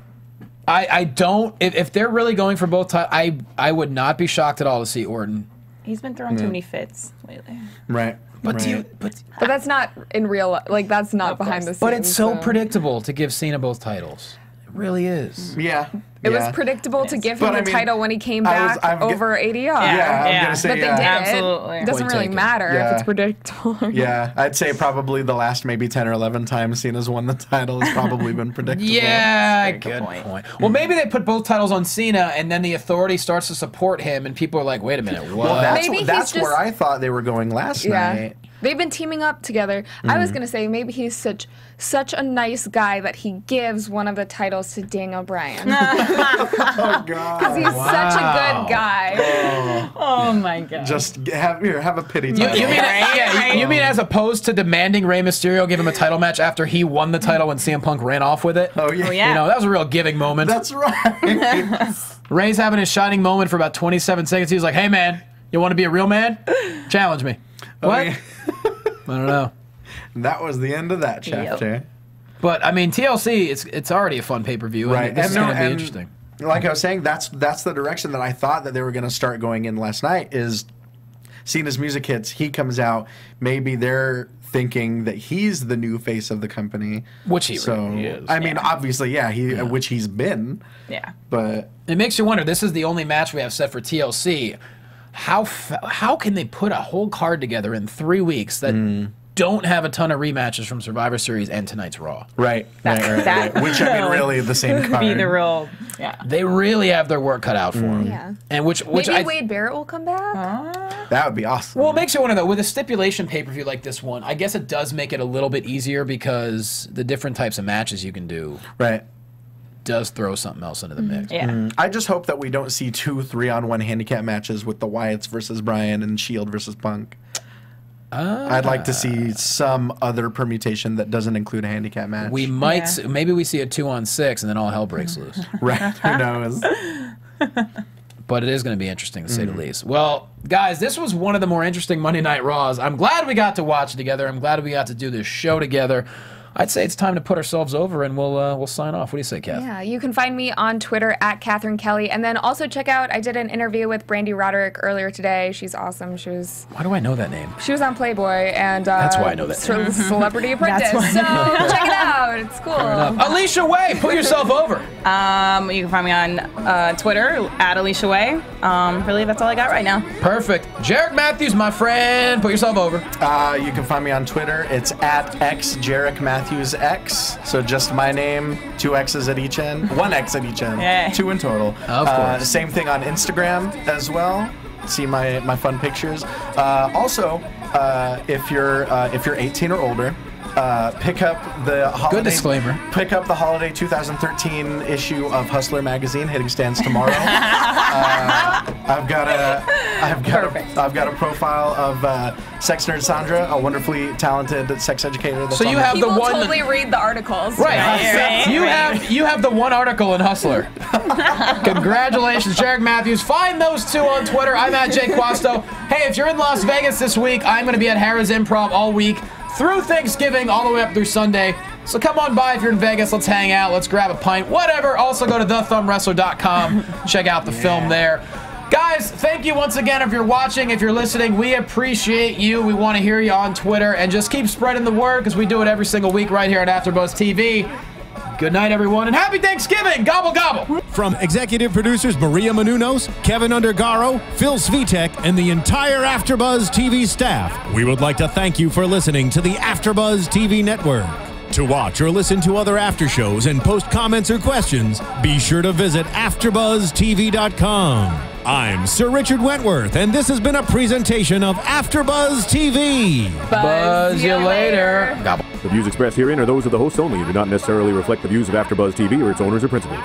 I don't. If they're really going for both titles, I would not be shocked at all to see Orton. He's been throwing too many fits lately. Right. But right. But that's not in real life. Like, that's not behind the scenes. But it's so predictable to give Cena both titles. It really is. Yeah. It was yeah. predictable to give But him I the mean, title when he came back over ADR. Yeah, I'm Yeah. gonna say But they yeah. did Absolutely. it. It doesn't Point really taken. matter Yeah. if it's predictable. Yeah, I'd say probably the last maybe 10 or 11 times Cena's won the title has probably been predictable. Yeah, Good good point. point. Well, maybe they put both titles on Cena, and then the Authority starts to support him, and people are like, "Wait a minute, what?" Well, that's, Maybe he's that's just- where I thought they were going last Yeah. night. They've been teaming up together. I was gonna say maybe he's such a nice guy that he gives one of the titles to Daniel Bryan Oh, God. because he's such a good guy. Oh my god. Just have a pity You, title. you mean, Right, yeah, right. you mean as opposed to demanding Rey Mysterio give him a title match after he won the title when CM Punk ran off with it? Oh, yeah. Oh, yeah. You know, that was a real giving moment. That's right. Ray's having his shining moment for about 27 seconds. He was like, "Hey, man, you want to be a real man? Challenge me." What? yeah. I don't know. That was the end of that chapter. But, I mean, TLC, it's already a fun pay-per-view. Right. And this is no, going to be and interesting. Like I was saying, that's the direction that I thought that they were going to start going in last night is Cena's music hits. He comes out. Maybe they're thinking that he's the new face of the company. Which he So, really is. I mean, obviously, yeah, which he's been. Yeah. But It makes you wonder, this is the only match we have set for TLC. How can they put a whole card together in 3 weeks that don't have a ton of rematches from Survivor Series and tonight's Raw? right. That- Which, I mean, really the same card. Be the real. Yeah. They really have their work cut out for them. Yeah. And which Maybe I Wade Barrett will come back. That would be awesome. well, it makes you wonder though, with a stipulation pay-per-view like this one, I guess it does make it a little bit easier because the different types of matches you can do right. does throw something else into the mix. Yeah. I just hope that we don't see 2 3-on-1 handicap matches with the Wyatts versus Bryan and Shield versus Punk. I'd like to see some other permutation that doesn't include a handicap match. We might, Yeah. maybe we see a 2-on-6 and then all hell breaks loose. right. Who knows? But it is going to be interesting to say the least. Well, guys, this was one of the more interesting Monday Night Raws. I'm glad we got to watch it together. I'm glad we got to do this show together. I'd say it's time to put ourselves over and we'll sign off. What do you say, Kath? Yeah, you can find me on Twitter at Catherine Kelley, and then also check out. I did an interview with Brandy Roderick earlier today. She's awesome. She was Why do I know that name? on Playboy, and That's why I know that. sort of Celebrity Apprentice. That's So why. check it out. It's cool. Alicia Way, put yourself over. You can find me on Twitter at Alicia Way. Really, that's all I got right now. Perfect. Jarek Matthews, my friend, put yourself over. You can find me on Twitter. It's at XJarekMatthewsX. So just my name, 2 X's at each end, 1 X at each end, Yeah. 2 in total. Of course. Same thing on Instagram as well. See my fun pictures. Also, if you're 18 or older, pick up the holiday. Good disclaimer. Pick up the holiday 2013 issue of Hustler magazine, hitting stands tomorrow. I've got a profile of sex nerd Sandra, a wonderfully talented sex educator. That's So you on have He the will one. totally read the articles. Right. Right, You have the one article in Hustler. Congratulations, Jarek Matthews. Find those 2 on Twitter. I'm at Loquasto. Hey, if you're in Las Vegas this week, I'm going to be at Harrah's Improv all week through Thanksgiving, all the way up through Sunday. So come on by if you're in Vegas. Let's hang out. Let's grab a pint. Whatever. Also go to thethumbwrestler.com. Check out the film there. Guys, thank you once again if you're watching, if you're listening. We appreciate you. We want to hear you on Twitter. And just keep spreading the word because we do it every single week right here on AfterBuzz TV. Good night, everyone, and happy Thanksgiving! Gobble, gobble! From executive producers Maria Menounos, Kevin Undergaro, Phil Svitek, and the entire AfterBuzz TV staff, we would like to thank you for listening to the AfterBuzz TV network. To watch or listen to other after shows and post comments or questions, be sure to visit AfterBuzzTV.com. I'm Sir Richard Wentworth, and this has been a presentation of AfterBuzz TV. Buzz you later. Gobble. The views expressed herein are those of the hosts only and do not necessarily reflect the views of AfterBuzz TV or its owners or principals.